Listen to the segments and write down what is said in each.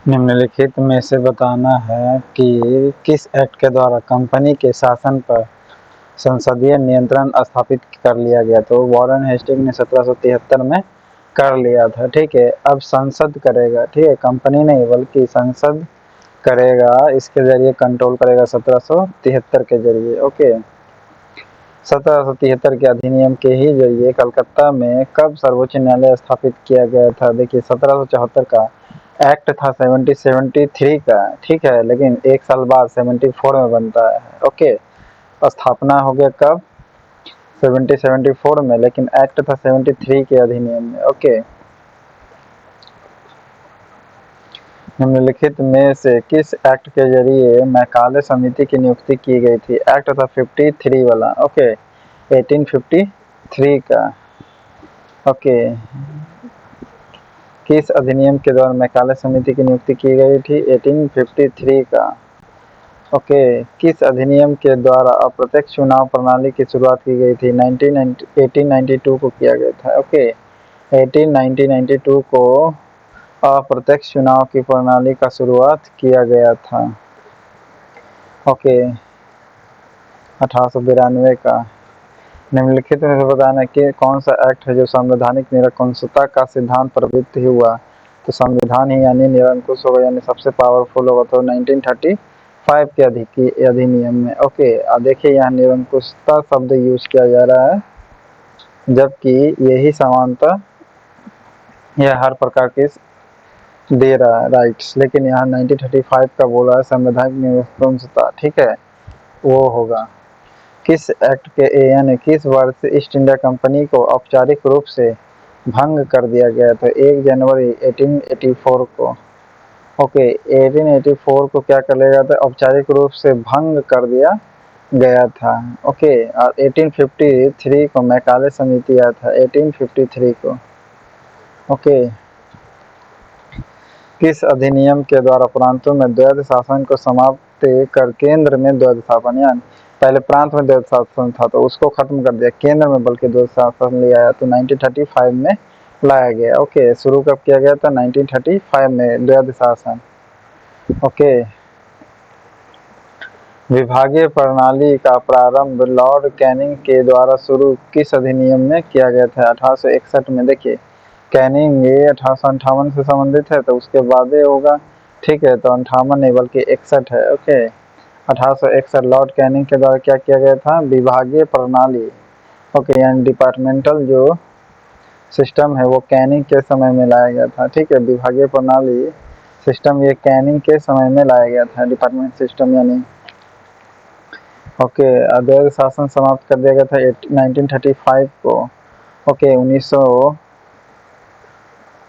निम्नलिखित में से बताना है कि किस एक्ट के द्वारा कंपनी के शासन पर संसदीय नियंत्रण स्थापित कर लिया गया। तो वॉरेन हेस्टिंग ने 1773 में कर लिया था। ठीक है, अब संसद करेगा। ठीक है, कंपनी नहीं बल्कि संसद करेगा, इसके जरिए कंट्रोल करेगा 1773 के जरिए। ओके, 1773 के अधिनियम के ही जरिए कलकत्ता में कब सर्वोच्च न्यायालय स्थापित किया गया था। देखिए, 1774 का एक्ट था 1773 का। ठीक है, लेकिन एक साल बाद 74 में बनता है। ओके, स्थापना हो गया कब? 1774 में, लेकिन एक्ट था 73 के अधिनियम में। ओके, निम्नलिखित में से किस एक्ट के जरिए मैकाले समिति की नियुक्ति की गई थी? एक्ट था 53 वाला। ओके, 1853 का। ओके, किस अधिनियम के द्वारा मैकाले समिति की नियुक्ति की गई थी? 1853 का। ओके, किस अधिनियम के द्वारा अप्रत्यक्ष चुनाव प्रणाली की शुरुआत की गई थी? 1892 को किया गया था। ओके, 1892 को अप्रत्यक्ष चुनाव की प्रणाली का शुरुआत किया गया था। ओके, 1892 का। निम्नलिखित में से बताना कि कौन सा एक्ट है जो संवैधानिक निरंकुशता का सिद्धांत प्रवृत्त ही हुआ। तो संविधान ही यानी निरंकुश होगा, यानी सबसे पावरफुल होगा। तो 1935 के अधिनियम में। ओके, देखिए यहाँ निरंकुशता शब्द यूज किया जा रहा है, जबकि यही समानता यह हर प्रकार के दे रहा है राइट्स, लेकिन यहाँ 1935 का बोला है संवैधानिक निरंकुशता। ठीक है, वो होगा। किस एक्ट के यानी किस वर्ष ईस्ट इंडिया कंपनी को औपचारिक रूप से भंग कर दिया गया था? 1 जनवरी 1884 को। ओके, 1884 को क्या कर लिया गया था? औपचारिक रूप से भंग कर दिया गया था। ओके, और 1853 को मैकाले समिति आया था, 1853 को। ओके, किस अधिनियम के द्वारा प्रांतों में द्वैध शासन को समाप्त कर केंद्र में द्वैध शासन, यानी पहले प्रांत में द्वैध शासन था तो उसको खत्म कर दिया, केंद्र में बल्कि द्वैध शासन ले आया, तो 1935 में लाया गया। ओके, शुरू कब किया गया था? 1935 में द्वैध शासन। ओके, विभागीय प्रणाली का प्रारंभ लॉर्ड कैनिंग के द्वारा शुरू किस अधिनियम में किया गया था? 1861 में। देखिए, कैनिंग ये 1858 से संबंधित है, तो उसके बाद होगा। ठीक है, तो 58 नहीं बल्कि 61 है। ओके, 1861 लॉर्ड कैनिंग के द्वारा क्या किया गया था? विभागीय प्रणाली। ओके, यानी डिपार्टमेंटल जो सिस्टम है वो कैनिंग के समय में लाया गया था। ठीक है, विभागीय प्रणाली सिस्टम ये कैनिंग के समय में लाया गया था, डिपार्टमेंट सिस्टम यानी। ओके, द्वैध शासन समाप्त कर दिया गया था 1935 को। ओके,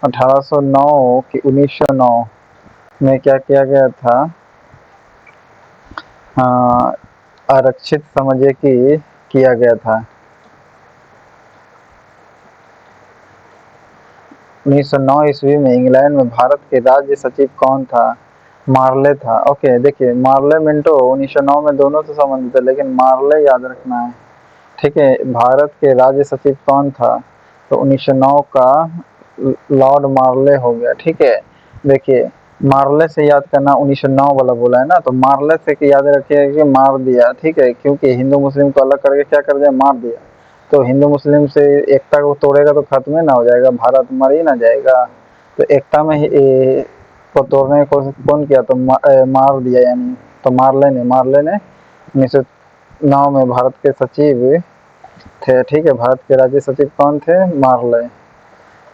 1809 की 1909 में क्या किया गया था? आरक्षित समझिए कि किया गया था। 1909 ईस्वी में इंग्लैंड में भारत के राज्य सचिव कौन था? मार्ले था। ओके, देखिए मार्ले मिंटो 1909 में दोनों से संबंधित है, लेकिन मार्ले याद रखना है। ठीक है, भारत के राज्य सचिव कौन था? तो 1909 का लॉर्ड मार्ले हो गया। ठीक है, देखिए मार्ले से याद करना, 1909 वाला बोला है ना, तो मार्ले से कि याद रखिएगा कि मार दिया। ठीक है, क्योंकि हिंदू मुस्लिम को अलग करके क्या कर दिया? मार दिया। तो हिंदू मुस्लिम से एकता को तोड़ेगा तो खत्म ही ना हो जाएगा, भारत मर ही ना जाएगा। तो एकता में को तोड़ने की कोशिश कौन किया? तो मार दिया, यानी तो मार्ले ने 1909 में भारत के सचिव थे। ठीक है, भारत के राज्य सचिव कौन थे? मार्ले।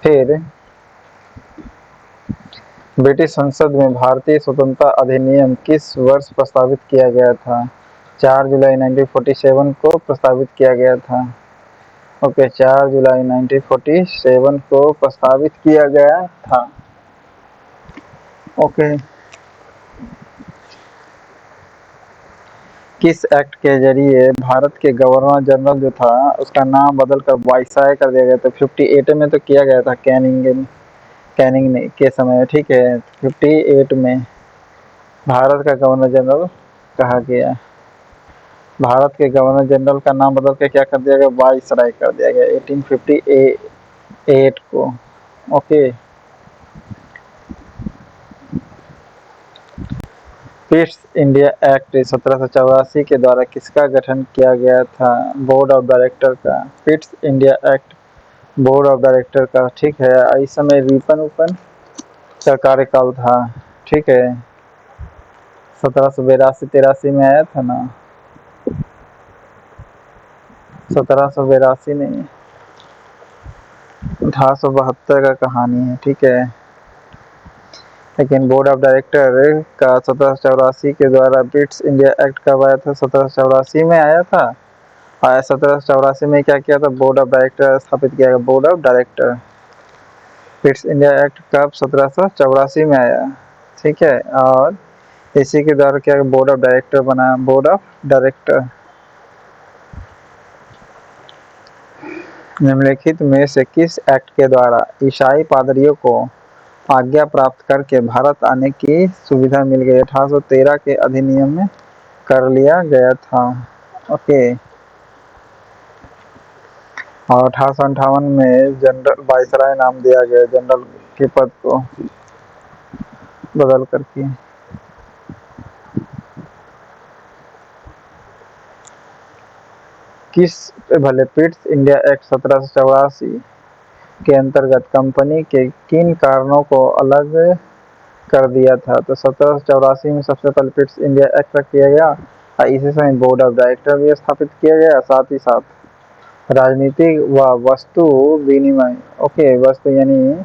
फिर ब्रिटिश संसद में भारतीय स्वतंत्रता अधिनियम किस वर्ष प्रस्तावित किया गया था? 4 जुलाई 1947 को प्रस्तावित किया गया था। ओके, 4 जुलाई 1947 को प्रस्तावित किया गया था। ओके, किस एक्ट के जरिए भारत के गवर्नर जनरल जो था उसका नाम बदलकर वायसराय कर दिया गया था? 58 में तो किया गया था कैनिंग ने के समय। ठीक है, 58 में भारत का गवर्नर जनरल कहा गया। भारत के गवर्नर जनरल का नाम बदल के क्या कर दिया गया? वायसराय कर दिया गया 1858 को। ओके, पिट्स इंडिया एक्ट 1784 के द्वारा किसका गठन किया गया था? बोर्ड ऑफ डायरेक्टर का। Pitt's India act board of director का, ठीक है। इस समय रिपन उपन का कार्यकाल था, ठीक है। 1782-83 में आया था ना, 1782 नहीं, 1872 का कहानी है, ठीक है। लेकिन बोर्ड ऑफ डायरेक्टर का 1784 के द्वारा पिट्स इंडिया एक्ट कब आया था? 1784 में आया था। और 1784 में क्या किया था? बोर्ड ऑफ डायरेक्टर स्थापित किया गया, board of director. Pitt's India act कब? 1784 में आया, ठीक है। और इसी के द्वारा क्या बोर्ड ऑफ डायरेक्टर बना, बोर्ड ऑफ डायरेक्टर। निम्नलिखित में से किस एक्ट के द्वारा ईसाई पादरियों को आज्ञा प्राप्त करके भारत आने की सुविधा मिल गई? 1813 के अधिनियम में कर लिया गया था, ओके। और 1858 में जनरल वायसराय नाम दिया गया, जनरल के पद को बदल करके। किस भले पिट्स इंडिया एक्ट 1784 के अंतर्गत कंपनी के किन कारणों को अलग कर दिया था? तो 1784 में सबसे पहले पिट्स इंडिया एक्ट किया गया और इसी समय बोर्ड ऑफ डायरेक्टर भी स्थापित किया गया। साथ ही साथ राजनीतिक व वस्तु विनिमय, ओके, वस्तु यानी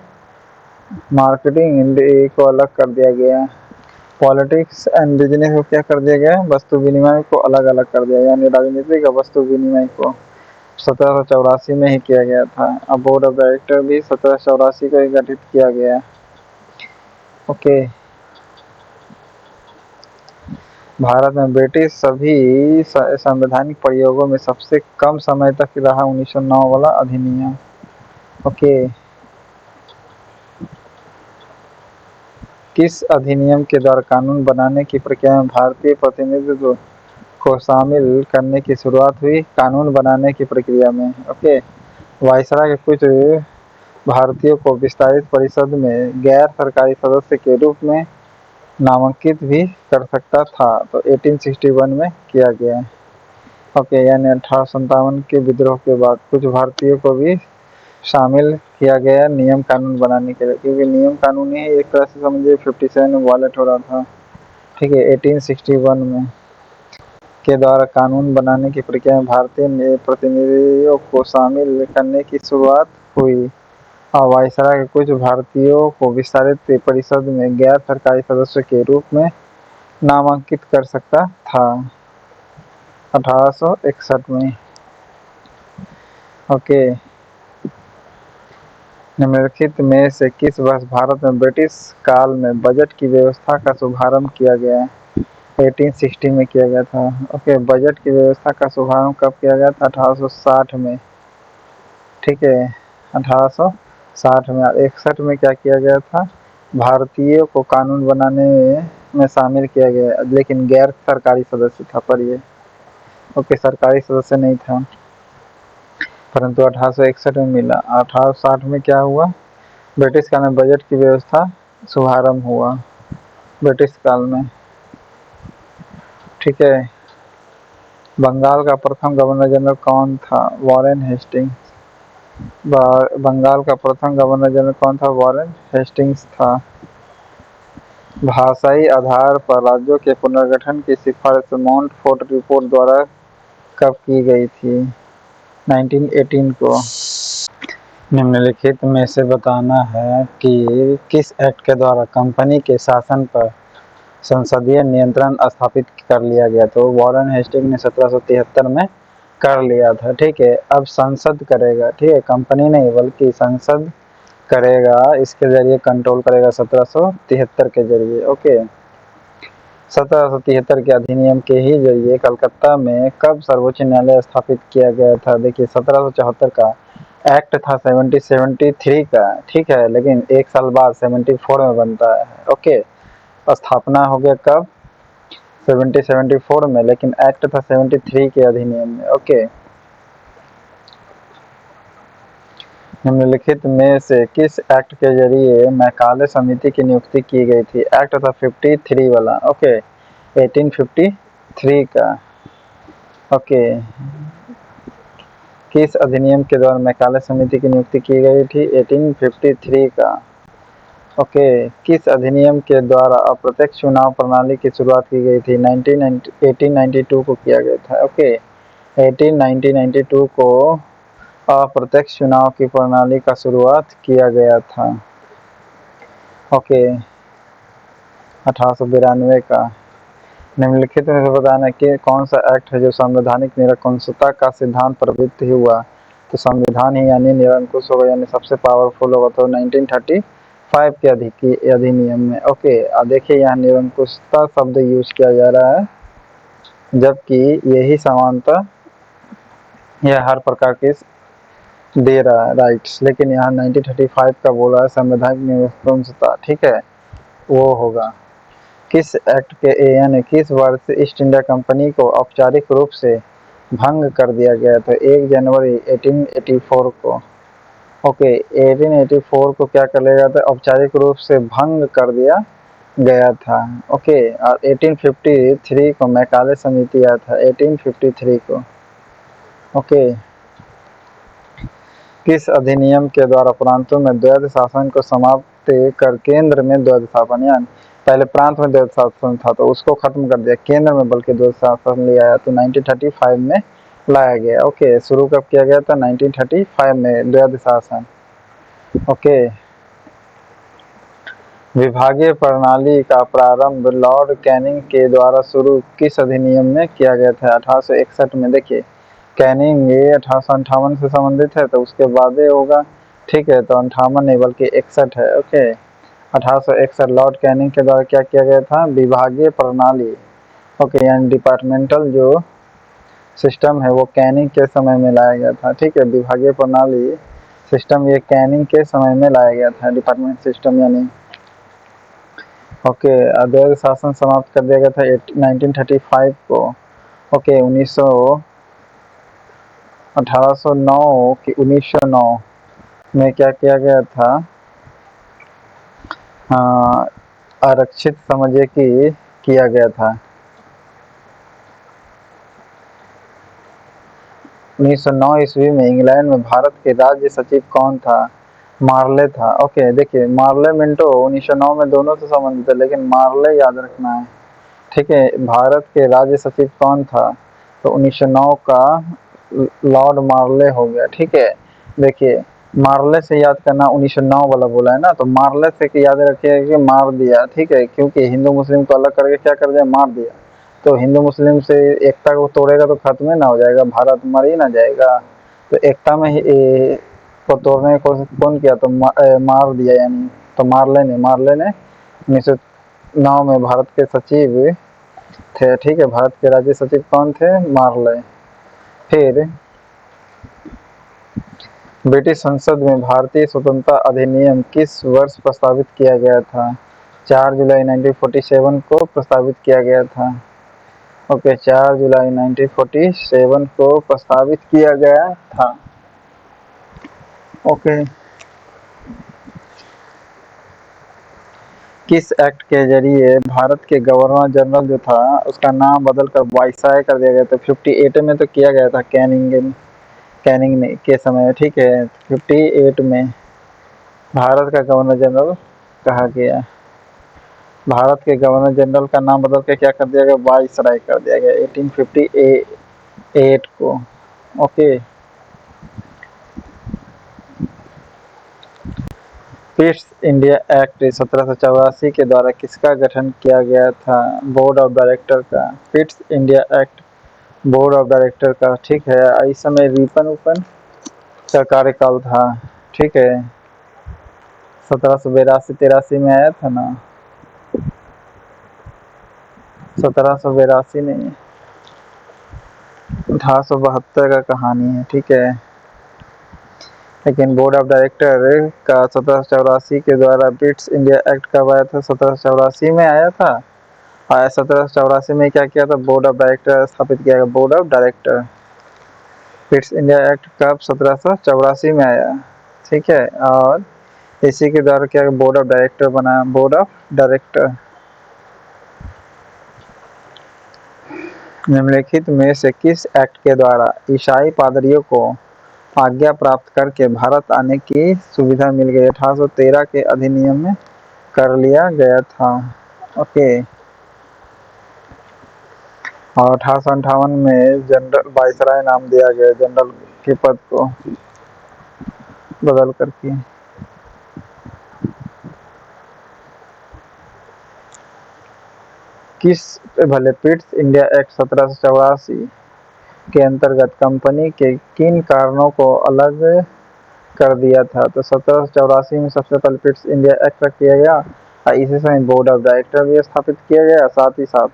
मार्केटिंग को अलग कर दिया गया। पॉलिटिक्स एंड बिजनेस को क्या कर दिया गया? वस्तु विनिमय को अलग अलग कर दिया, यानी राजनीतिक और वस्तु विनिमय को 1784 में ही किया गया था। अब बोर्ड ऑफ डायरेक्टर भी 1784 को ही गठित किया गया, ओके। भारत में ब्रिटिश सभी संवैधानिक प्रयोगों में सबसे कम समय तक रहा 1909 वाला अधिनियम, ओके। किस अधिनियम के द्वारा कानून बनाने की प्रक्रिया में भारतीय प्रतिनिधित्व को शामिल करने की शुरुआत हुई? कानून बनाने की प्रक्रिया में, ओके। वायसराय के कुछ भारतीयों को विस्तारित परिषद में गैर सरकारी सदस्य के रूप में नामांकित भी कर सकता था, तो 1861 में किया गया, ओके। यानी 1857 के विद्रोह के बाद कुछ भारतीयों को भी शामिल किया गया नियम कानून बनाने के लिए, क्योंकि नियम कानून ही एक तरह से समझिए 57 में वायलेट हो रहा था, ठीक है। 1861 में के द्वारा कानून बनाने की प्रक्रिया में भारतीय प्रतिनिधियों को शामिल करने की शुरुआत हुई और वायसराय के कुछ भारतीयों को विस्तारित परिषद में गैर सरकारी सदस्य के रूप में नामांकित कर सकता था 1861 में, ओके। निम्नलिखित में से किस वर्ष भारत में ब्रिटिश काल में बजट की व्यवस्था का शुभारंभ किया गया? 1860 में किया गया था, ओके। बजट की व्यवस्था का शुभारंभ कब किया गया था? 1860 में, ठीक है। 1860 में। 61 में क्या किया गया था? भारतीयों को कानून बनाने में शामिल किया गया, लेकिन गैर सरकारी सदस्य था पर ये, ओके, सरकारी सदस्य नहीं था, परंतु 1861 में मिला। 1860 में क्या हुआ? ब्रिटिश काल में बजट की व्यवस्था शुभारंभ हुआ ब्रिटिश काल में, ठीक है। बंगाल का प्रथम गवर्नर जनरल कौन था? Warren Hastings. बंगाल का प्रथम गवर्नर जनरल कौन था? वॉरेन हेस्टिंग्स था। भाषाई आधार पर राज्यों के पुनर्गठन की सिफारिश माउंटफोर्ट रिपोर्ट द्वारा कब की गई थी? 1918 को। निम्नलिखित में से बताना है कि किस एक्ट के द्वारा कंपनी के शासन पर संसदीय नियंत्रण स्थापित कर लिया गया? तो वॉरेन हेस्टिंग्स ने 1773 में कर लिया था, ठीक है। अब संसद करेगा, ठीक है, कंपनी नहीं बल्कि संसद करेगा, इसके जरिए कंट्रोल करेगा 1773 के जरिए, ओके। 1773 के अधिनियम के ही जरिए कलकत्ता में कब सर्वोच्च न्यायालय स्थापित किया गया था? देखिए 1774 का एक्ट था 1773 का, ठीक है, लेकिन एक साल बाद 74 में बनता है, ओके। स्थापना हो गया कब? 1774 में, लेकिन एक्ट था 73 के अधिनियम में, ओके। निम्नलिखित में से किस एक्ट के जरिए मैकाले समिति की नियुक्ति की गई थी? एक्ट था 53 वाला, ओके। 1853 का। ओके, किस अधिनियम के द्वारा मैकाले समिति की नियुक्ति की गई थी? 1853 का। ओके, किस अधिनियम के द्वारा अप्रत्यक्ष चुनाव प्रणाली की शुरुआत की गई थी? 1892 को किया गया था। ओके, 1892 को अप्रत्यक्ष चुनाव की प्रणाली का शुरुआत किया गया था। ओके, 1892 का। निम्नलिखित में से बताना कि कौन सा एक्ट है जो संवैधानिक निरंकुशता का सिद्धांत प्रवृत्त हुआ? तो संविधान ही यानी निरंकुश होगा, यानी सबसे पावरफुल होगा, तो 1935 के अधिनियम में। ओके, देखिए यहाँ निरंकुशता शब्द यूज किया जा रहा है, जबकि यही समानता यह हर प्रकार के दे रहा है राइट्स, लेकिन यहाँ 1935 का बोला है संवैधानिक निरंकुशता, ठीक है, वो होगा। किस एक्ट के यानी किस वर्ष ईस्ट इंडिया कंपनी को औपचारिक रूप से भंग कर दिया गया था? 1 जनवरी 1884 को। ओके, 1884 को क्या कर लिया गया था? औपचारिक रूप से भंग कर दिया गया था। ओके, और 1853 को मैकाले समिति आया था, 1853 को। ओके, किस अधिनियम के द्वारा प्रांतों में द्वैध शासन को समाप्त कर केंद्र में द्वैध शासन, यानी पहले प्रांत में द्वैध शासन था तो उसको खत्म कर दिया, केंद्र में बल्कि द्वैध शासन ले आया, तो 1935 में लाया गया। ओके, शुरू कब किया गया था? 1935 में द्वैध शासन। ओके, विभागीय प्रणाली का प्रारंभ लॉर्ड कैनिंग के द्वारा शुरू किस अधिनियम में किया गया था? 1861 में। देखिए, कैनिंग ये 1858 से संबंधित है, तो उसके बाद ही होगा, ठीक है, तो 58 नहीं बल्कि 61 है। ओके, 1861 लॉर्ड कैनिंग के द्वारा क्या किया गया था? विभागीय प्रणाली। ओके, यानी डिपार्टमेंटल जो सिस्टम है वो कैनिंग के समय में लाया गया था, ठीक है, विभागीय प्रणाली सिस्टम ये कैनिंग के समय में लाया गया था, डिपार्टमेंट सिस्टम यानी। ओके, द्वैध शासन समाप्त कर दिया गया था 1935 को। ओके, 1909 में क्या किया गया था? आरक्षित समझिए कि किया गया था। 1909 ईस्वी में इंग्लैंड में भारत के राज्य सचिव कौन था? मार्ले था। ओके, देखिए मार्ले मिंटो 1909 में दोनों से संबंधित है, लेकिन मार्ले याद रखना है, ठीक है। भारत के राज्य सचिव कौन था? तो 1909 का लॉर्ड मार्ले हो गया, ठीक है। देखिए, मार्ले से याद करना, 1909 वाला बोला है ना, तो मार्ले से याद रखिएगा कि मार दिया, ठीक है, क्योंकि हिंदू मुस्लिम को अलग करके क्या कर दिया? मार दिया। तो हिंदू मुस्लिम से एकता को तोड़ेगा तो खत्म ही ना हो जाएगा, भारत मर ही ना जाएगा। तो एकता में ही को तोड़ने की कोशिश कौन किया? तो मार दिया, यानी तो मार्ले ने 1909 में भारत के सचिव थे, ठीक है। भारत के राज्य सचिव कौन थे? मार्ले। फिर ब्रिटिश संसद में भारतीय स्वतंत्रता अधिनियम किस वर्ष प्रस्तावित किया गया था? 4 जुलाई 1947 को प्रस्तावित किया गया था। ओके, 4 जुलाई 1947 को प्रस्तावित किया गया था। ओके, किस एक्ट के जरिए भारत के गवर्नर जनरल जो था उसका नाम बदलकर वाइसराय कर दिया गया था? 58 में तो किया गया था कैनिंग ने के समय में, ठीक है। 58 में भारत का गवर्नर जनरल कहा गया। भारत के गवर्नर जनरल का नाम बदल के क्या कर दिया गया? वाइसराय कर दिया गया 1858 को। ओके, पिट्स इंडिया एक्ट 1784 के द्वारा किसका गठन किया गया था? बोर्ड ऑफ डायरेक्टर का। Pitt's India act board of director का, ठीक है। इस समय रिपन उपन का कार्यकाल था, ठीक है। 1782-83 में आया था ना, 1782 नहीं, 1872 का कहानी है, ठीक है। लेकिन बोर्ड ऑफ डायरेक्टर का 1784 के द्वारा पिट्स इंडिया एक्ट कब आया था? 1784 में आया था। और 1784 में क्या किया था? बोर्ड ऑफ डायरेक्टर स्थापित किया गया, board of director. Pitt's India act कब? 1784 में आया, ठीक है। और इसी के द्वारा क्या बोर्ड ऑफ डायरेक्टर बना? Board of director. निम्नलिखित में से किस एक्ट के द्वारा ईसाई पादरियों को आज्ञा प्राप्त करके भारत आने की सुविधा मिल गई? 1813 के अधिनियम में कर लिया गया था। ओके। और 1858 में जनरल वायसराय नाम दिया गया जनरल के पद को बदल करके। किस भले पिट्स इंडिया एक्ट 1784 के अंतर्गत कंपनी के किन कारणों को अलग कर दिया था? तो 1784 में सबसे पहले पिट्स इंडिया एक्ट किया गया और इसी समय बोर्ड ऑफ डायरेक्टर भी स्थापित किया गया। साथ ही साथ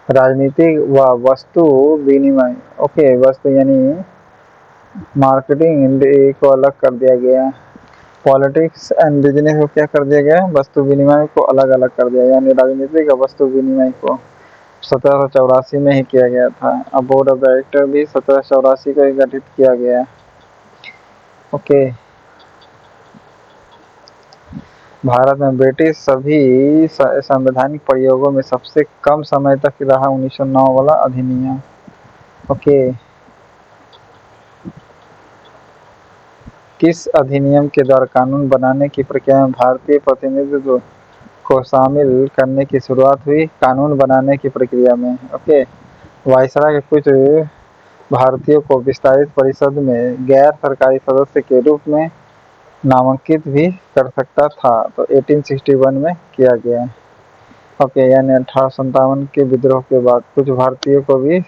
राजनीतिक व वस्तु विनिमय, ओके, वस्तु यानी मार्केटिंग को अलग कर दिया गया। पॉलिटिक्स एंड बिजनेस को क्या कर दिया गया? वस्तु विनिमय को अलग अलग कर दिया, यानी राजनीतिक और वस्तु विनिमय को 1784 में ही किया गया था। अब बोर्ड ऑफ डायरेक्टर भी 1784 को ही गठित किया गया। ओके। भारत में ब्रिटिश सभी संवैधानिक प्रयोगों में सबसे कम समय तक रहा 1909 वाला अधिनियम। ओके। किस अधिनियम के द्वारा कानून बनाने की प्रक्रिया में भारतीय प्रतिनिधित्व को शामिल करने की शुरुआत हुई? कानून बनाने की प्रक्रिया में, ओके, वायसराय के कुछ भारतीयों को विस्तारित परिषद में गैर सरकारी सदस्य के रूप में नामांकित भी कर सकता था, तो 1861 में किया गया। ओके, यानी 1857 के विद्रोह के बाद कुछ भारतीयों को भी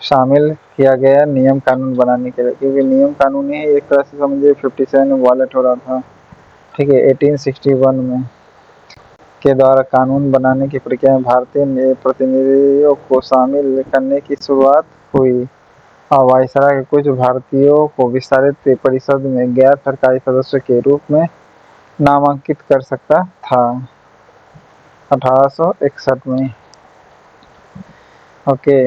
शामिल किया गया नियम कानून बनाने के लिए, क्योंकि नियम कानून ही एक तरह से समझिए 57 में वॉलेट हो रहा था। ठीक है, 1861 में के द्वारा कानून बनाने की प्रक्रिया में भारतीय प्रतिनिधियों को शामिल करने की शुरुआत हुई और वायसराय के कुछ भारतीयों को विस्तारित परिषद में गैर सरकारी सदस्य के रूप में नामांकित कर सकता था 1861 में। ओके।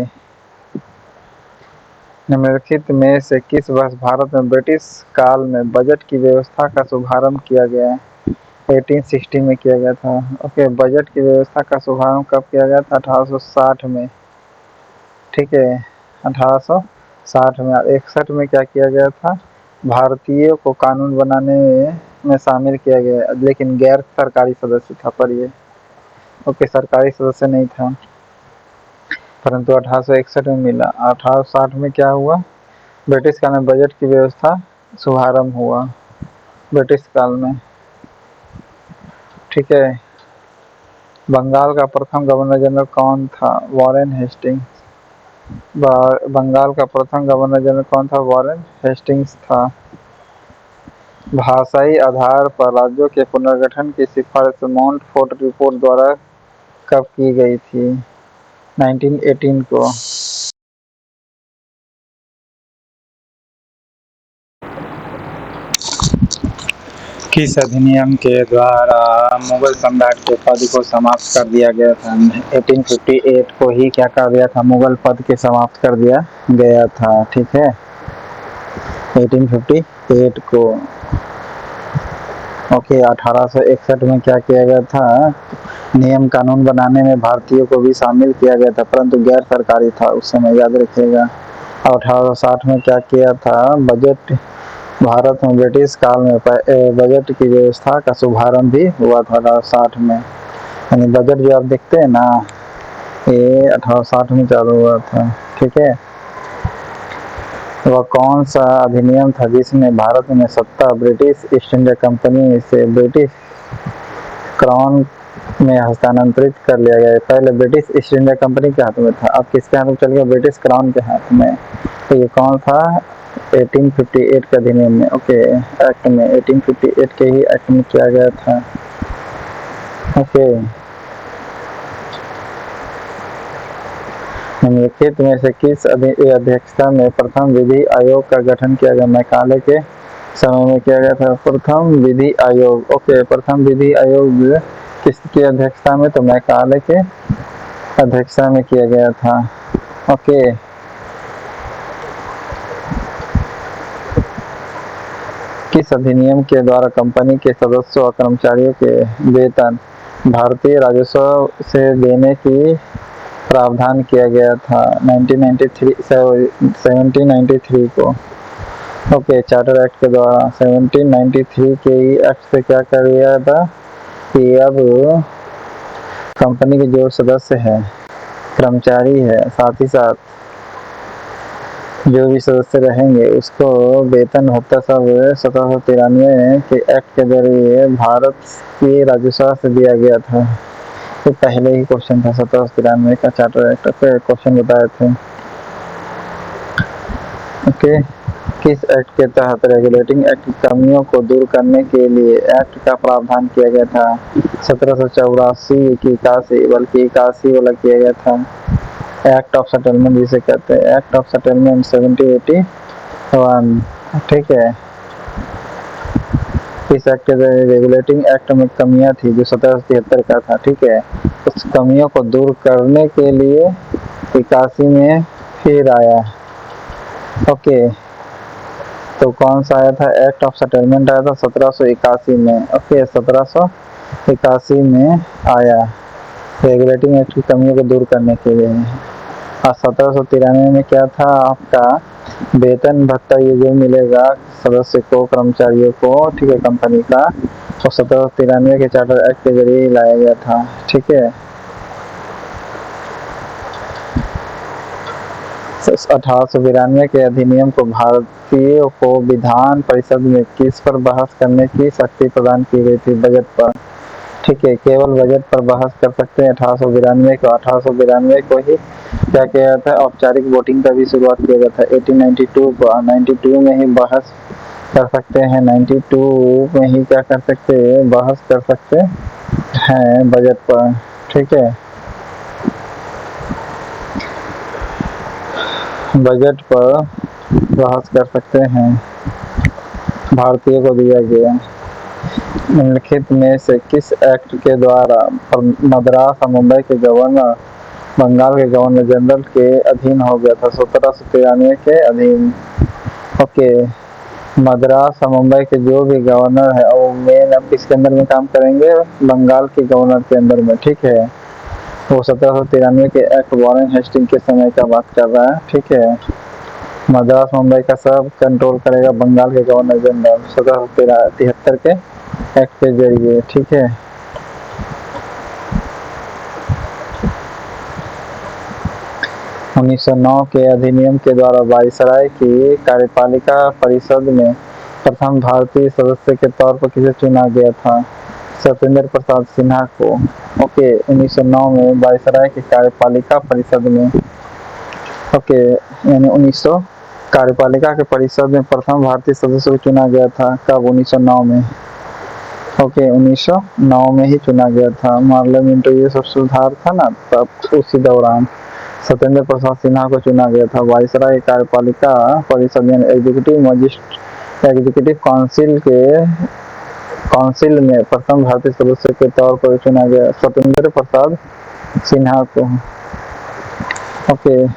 निम्नलिखित में से किस वर्ष भारत में ब्रिटिश काल में बजट की व्यवस्था का शुभारंभ किया गया? 1860 में किया गया था। ओके, बजट की व्यवस्था का शुभारंभ कब किया गया था? 1860 में। ठीक है, 1860 में। 61 में क्या किया गया था? भारतीयों को कानून बनाने में शामिल किया गया, लेकिन गैर सरकारी सदस्य था पर ये, ओके, सरकारी सदस्य नहीं था, परंतु 1861 में मिला। 1860 में क्या हुआ? ब्रिटिश काल में बजट की व्यवस्था शुभारंभ हुआ ब्रिटिश काल में। ठीक है। बंगाल का प्रथम गवर्नर जनरल कौन था? Warren Hastings. बंगाल का प्रथम गवर्नर जनरल कौन था? वॉरेन हेस्टिंग्स था। भाषाई आधार पर राज्यों के पुनर्गठन की सिफारिश माउंटफोर्ट रिपोर्ट द्वारा कब की गई थी? 1918 को। किस अधिनियम के द्वारा मुगल सम्राट के पद को समाप्त कर दिया गया था? 1858 को ही क्या कर दिया था? मुगल पद के समाप्त कर दिया गया था। ठीक है, 1858 को। ओके, 1861 में क्या किया गया था? नियम कानून बनाने में भारतीयों को भी शामिल किया गया था, परंतु गैर सरकारी था उस समय, याद रखिएगा। 1860 में क्या किया था? बजट, भारत में ब्रिटिश काल में बजट की व्यवस्था का शुभारंभ भी हुआ था 1860 में। यानी बजट जो आप देखते हैं ना, ये 1860 में चालू हुआ था। ठीक है। वह कौन सा अधिनियम था जिसने भारत में सत्ता ब्रिटिश ईस्ट इंडिया कंपनी से ब्रिटिश क्राउन में हस्तांतरित कर लिया गया? पहले ब्रिटिश ईस्ट इंडिया कंपनी के हाथ में था, अब किसके हाथ में चल गया? ब्रिटिश क्राउन के हाथ में। तो ये कौन था? 1858 के अधिनियम में, ओके, एक्ट में, 1858 के ही एक्ट में किया गया था। ओके। निम्नलिखित में से किस अध्यक्षता में प्रथम विधि आयोग का गठन किया गया? मैकाले के समय में किया गया था प्रथम विधि आयोग। ओके, प्रथम विधि आयोग किसकी अध्यक्षता में? तो मैकाले के अध्यक्षता में किया गया था। ओके। किस अधिनियम के द्वारा कंपनी के सदस्यों और कर्मचारियों के वेतन भारतीय राजस्व से देने की प्रावधान किया गया था 1793 को। ओके, चार्टर एक्ट के द्वारा 1793 के ही एक्ट से क्या कर दिया था कि अब कंपनी के जो सदस्य है, कर्मचारी है, साथ ही साथ जो भी सदस्य रहेंगे उसको वेतन भत्ता सब 1793 के एक्ट के जरिए भारत के राजस्व से दिया गया था। तो पहले ही क्वेश्चन था 1793 का चार्टर एक्ट पे क्वेश्चन बताए थे। ओके, किस एक्ट के तहत रेगुलेटिंग एक्ट की कमियों को दूर करने के लिए एक्ट का प्रावधान किया गया था? 1784 की 81, बल्कि 81 वाला किया गया था। एक्ट ऑफ सेटलमेंट जिसे कहते हैं, एक्ट ऑफ सेटलमेंट 1781, ठीक है। इस एक्ट के रेगुलेटिंग एक्ट में कमियां थी जो 1773 का था, ठीक है। उस कमियों को दूर करने के लिए 81 में फिर आया। ओके, तो कौन सा आया था? एक्ट ऑफ सेटलमेंट आया था 1781 में। ओके, 1781 में आया रेगुलेटिंग एक्ट की कमियों को दूर करने के लिए। और 1793 में क्या था आपका? वेतन भत्ता ये जो मिलेगा सदस्य को, कर्मचारियों को, ठीक है, कंपनी का, तो 1793 के चार्टर एक्ट के जरिए लाया गया था, ठीक है। 1892 के अधिनियम को भारतीयों को विधान परिषद में किस पर बहस करने की शक्ति प्रदान की गई थी? बजट पर, ठीक है, केवल बजट पर बहस कर सकते हैं 1892 को ही क्या किया गया था? औपचारिक वोटिंग का भी शुरुआत किया गया था 1892 को। 92 में ही बहस कर सकते हैं, 92 में ही क्या कर सकते हैं? बहस कर सकते हैं बजट पर, ठीक है। बजट पर बहस कर सकते हैं, भारतीयों को दिया गया। निम्नलिखित में से किस एक्ट के द्वारा मद्रास और मुंबई के गवर्नर बंगाल के गवर्नर जनरल के अधीन हो गया था? 1793 के अधीन। ओके, मद्रास और मुंबई के जो भी गवर्नर है वो मेन अब किसके अंदर में काम करेंगे? बंगाल के गवर्नर के अंदर में, ठीक है। वो 1793 के एक्ट वॉरेन हेस्टिंग के समय का बात कर रहा है, ठीक है। मद्रास मुंबई का सब कंट्रोल करेगा बंगाल के गवर्नर जनरल 1773 के एक्ट के जरिए, ठीक है। उन्नीस सौ 9 के अधिनियम के द्वारा वायसराय की कार्यपालिका परिषद में प्रथम भारतीय सदस्य के तौर पर किसे चुना गया था? सत्येंद्र प्रसाद सिन्हा को। ओके, 1909 में वायसराय की कार्यपालिका परिषद में, ओके, यानी 1900 कार्यपालिका के परिषद में प्रथम भारतीय सदस्य को चुना गया था। कब? 1909 में। ओके, 1909 में ही चुना गया था। पार्लियामेंट ये सब सुधार था ना, तब उसी दौरान सत्येंद्र प्रसाद सिन्हा को चुना गया था वायसराय कार्यपालिका परिषद यानी एग्जीक्यूटिव काउंसिल में प्रथम भारतीय सदस्य के तौर पर चुना गया सत्येंद्र प्रसाद सिन्हा को। ओके,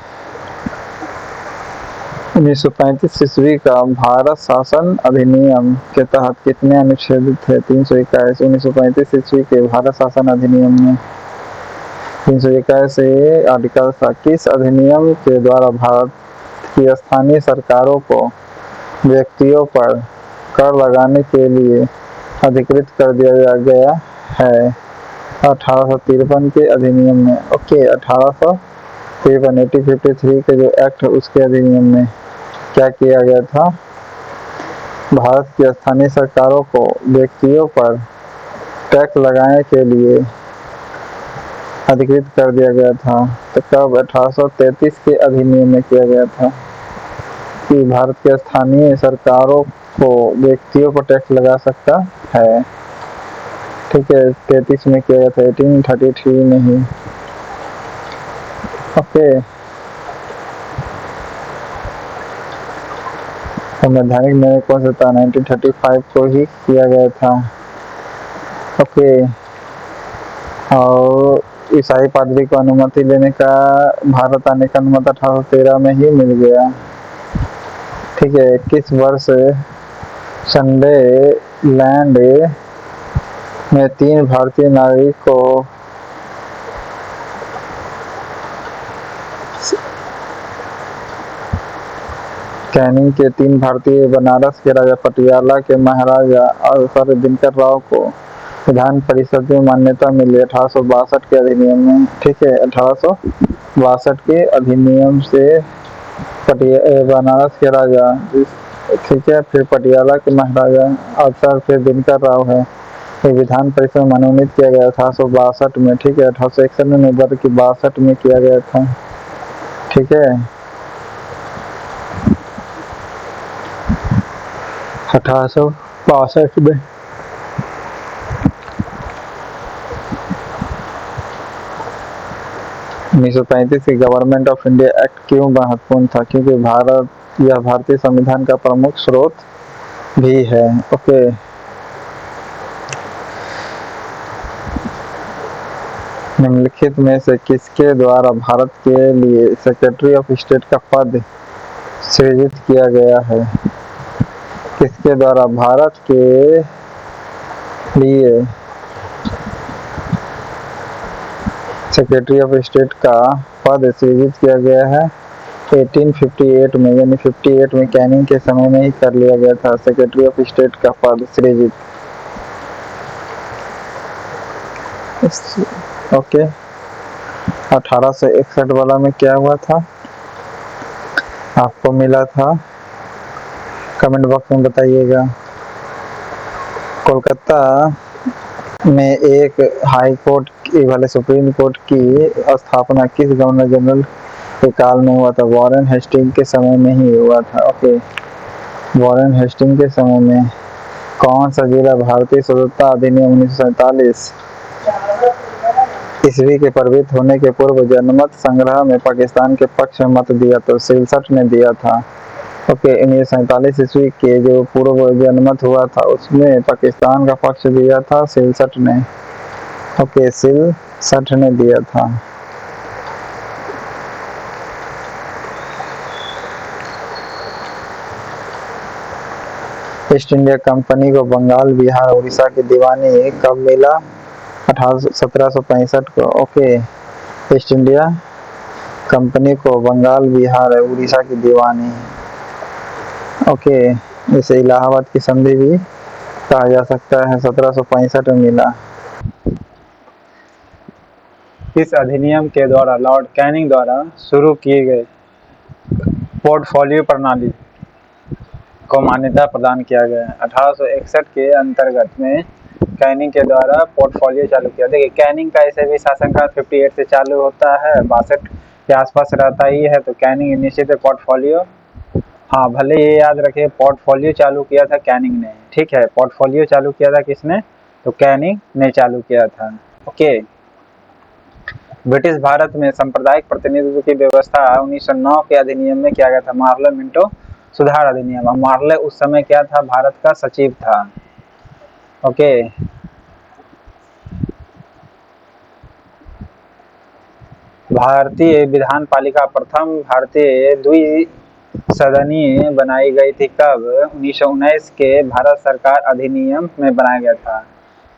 1935 ईस्वी का भारत शासन अधिनियम के तहत कितने अनुच्छेद थे? 321। 1935 ईस्वी के भारत शासन अधिनियम में 321 आर्टिकल था। किस अधिनियम के द्वारा भारत की स्थानीय सरकारों को व्यक्तियों पर कर लगाने के लिए अधिकृत कर दिया गया है? 1853 के अधिनियम में। ओके, 1853 1853 के जो एक्ट है उसके अधिनियम में क्या किया गया था? भारत की स्थानीय सरकारों को व्यक्तियों पर टैक्स लगाने के लिए अधिकृत कर दिया गया था। तो कब? 1833 के अधिनियम में किया गया था कि भारत के स्थानीय सरकारों को व्यक्तियों पर टैक्स लगा सकता है, ठीक है। 33 में किया गया था, 1833 में ही। ओके, संवैधानिक निर्णय कौन सा था? 1935 को ही किया गया था। ओके, और ईसाई पादरी को अनुमति लेने का, भारत आने का अनुमति 1813 में ही मिल गया, ठीक है। किस वर्ष संडेलैंड में 3 भारतीय नागरिक को कैनिंग के 3 भारतीय बनारस के राजा, पटियाला के महाराजा और सर दिनकर राव को विधान परिषद में मान्यता मिली 1862 के अधिनियम में। ठीक है, 1862 के अधिनियम से बनारस के राजा, ठीक है, फिर पटियाला के महाराजा और सर फिर दिनकर राव है, ये विधान परिषद में मनोनीत किया गया 1862 में। ठीक है, 1861 में नहीं बल्कि 62 में किया गया था। ठीक है, 1862 में। उन्नीस सौ 35 के गवर्नमेंट ऑफ इंडिया एक्ट क्यों महत्वपूर्ण था? क्योंकि यह भारतीय संविधान का प्रमुख स्रोत भी है। ओके, निम्नलिखित में से किसके द्वारा भारत के लिए सेक्रेटरी ऑफ स्टेट का पद सृजित किया गया है? किसके द्वारा भारत के लिए सेक्रेटरी ऑफ स्टेट का पद सृजित किया गया है? 1858 में, यानी 58 में कैनिंग के समय में ही कर लिया गया था सेक्रेटरी ऑफ स्टेट का पद सृजित। ओके, 1861 वाला में क्या हुआ था, आपको मिला था? कमेंट बॉक्स में बताइएगा। कोलकाता में एक हाई कोर्ट की वाले सुप्रीम कोर्ट की स्थापना किस गवर्नर जनरल के काल में हुआ था? वॉरेन हेस्टिंग के समय में ही हुआ था। ओके, वॉरेन हेस्टिंग के समय में। कौन सा जिला भारतीय स्वतंत्रता अधिनियम 1947 ईस्वी के प्रवृत्त होने के पूर्व जनमत संग्रह में पाकिस्तान के पक्ष में मत दिया? तो 67 ने दिया था। ओके, 1947 ईस्वी के जो पूर्व जनमत हुआ था उसमें पाकिस्तान का पक्ष दिया था 67 ने। ओके, 67 ने दिया था। ईस्ट इंडिया कंपनी को बंगाल, बिहार, उड़ीसा की दीवानी कब मिला? 1765 को। ओके, ईस्ट इंडिया कंपनी को बंगाल, बिहार, उड़ीसा की दीवानी। ओके, इसे इलाहाबाद की संधि भी कहा जा सकता है, 1765 में मिला। इस अधिनियम के द्वारा लॉर्ड कैनिंग द्वारा शुरू किए गए पोर्टफोलियो प्रणाली को मान्यता प्रदान किया गया है। 1861 के अंतर्गत में कैनिंग के द्वारा पोर्टफोलियो चालू किया। देखिए, कैनिंग का ऐसे भी शासनकाल 58 से चालू होता है, 62 के आसपास रहता ही है, तो कैनिंग निश्चित पोर्टफोलियो, हाँ, भले ये याद रखिए पोर्टफोलियो चालू किया था कैनिंग ने। ठीक है, पोर्टफोलियो चालू किया था किसने? तो कैनिंग ने चालू किया था। ओके, ब्रिटिश भारत में सांप्रदायिक प्रतिनिधित्व की व्यवस्था 1909 के अधिनियम में किया गया था, मार्ले मिंटो सुधार अधिनियम। मार्ले उस समय क्या था? भारत का सचिव था। ओके, भारतीय विधान पालिका प्रथम भारतीय द्विसदनीय बनाई गई थी कब? 1919 के भारत सरकार अधिनियम में बनाया गया था।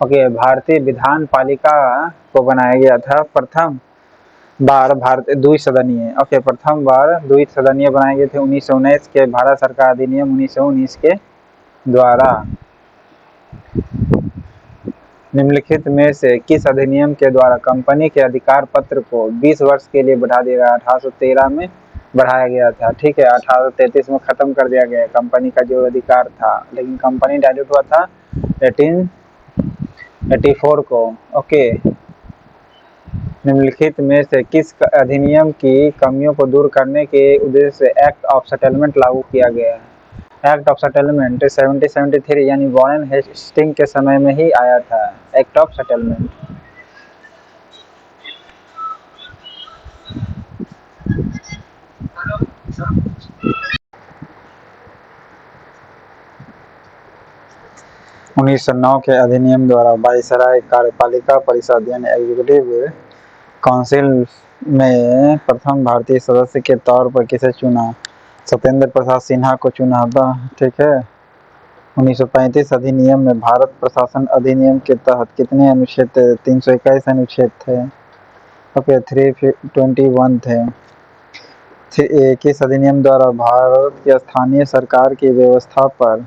ओके, भारतीय विधान पालिका को बनाया गया था प्रथम बार भारतीय द्विसदनीय। ओके, प्रथम बार द्विसदनीय बनाए गए थे 1919 के भारत सरकार अधिनियम 1919 के द्वारा। निम्नलिखित में से किस अधिनियम के द्वारा कंपनी के अधिकार पत्र को 20 वर्ष के लिए बढ़ा दिया गया? 1813 में बढ़ाया गया था। ठीक है, 1833 में खत्म कर दिया गया कंपनी का जो अधिकार था, लेकिन कंपनी डायल्यूट हुआ था 1884 को। ओके, निम्नलिखित में से किस अधिनियम की कमियों को दूर करने के उद्देश्य से एक्ट ऑफ सेटलमेंट लागू किया गया है? एक्ट ऑफ सेटलमेंट 1773, यानी वॉरेन हेस्टिंग के समय में ही आया था एक्ट ऑफ सेटलमेंट। उन्नीस सौ 9 के अधिनियम द्वारा वायसराय कार्यपालिका परिषद यानी एग्जीक्यूटिव काउंसिल में प्रथम भारतीय सदस्य के तौर पर किसे चुना? सत्येंद्र प्रसाद सिन्हा को चुना था। ठीक है, 1935 अधिनियम में भारत प्रशासन अधिनियम के तहत कितने अनुच्छेद थे? 321 अनुच्छेद थे। ओके, 321 थे। किस अधिनियम द्वारा भारत की स्थानीय सरकार की व्यवस्था पर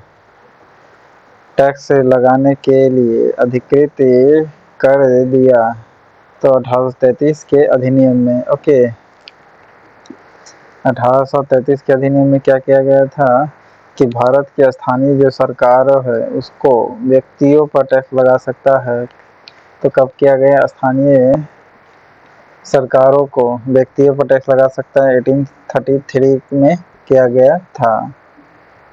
टैक्स लगाने के लिए अधिकृत कर दिया? तो 1833 के अधिनियम में। ओके, 1833 के अधिनियम में क्या किया गया था कि भारत की स्थानीय जो सरकार है उसको व्यक्तियों पर टैक्स लगा सकता है। तो कब किया गया? स्थानीय सरकारों को व्यक्तियों पर टैक्स लगा सकता है 1833 में किया गया था।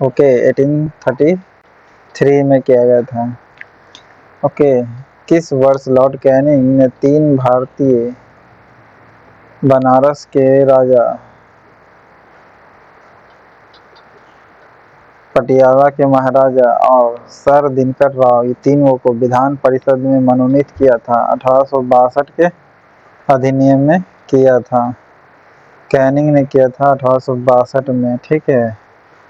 ओके, 1833 में किया गया था। ओके, किस वर्ष लॉर्ड कैनिंग ने 3 भारतीय बनारस के राजा पटियाला के महाराजा और सर दिनकर राव, ये तीनों को विधान परिषद में मनोनीत किया था? 1862 के अधिनियम में किया था। कैनिंग ने किया था 1862 में, ठीक है।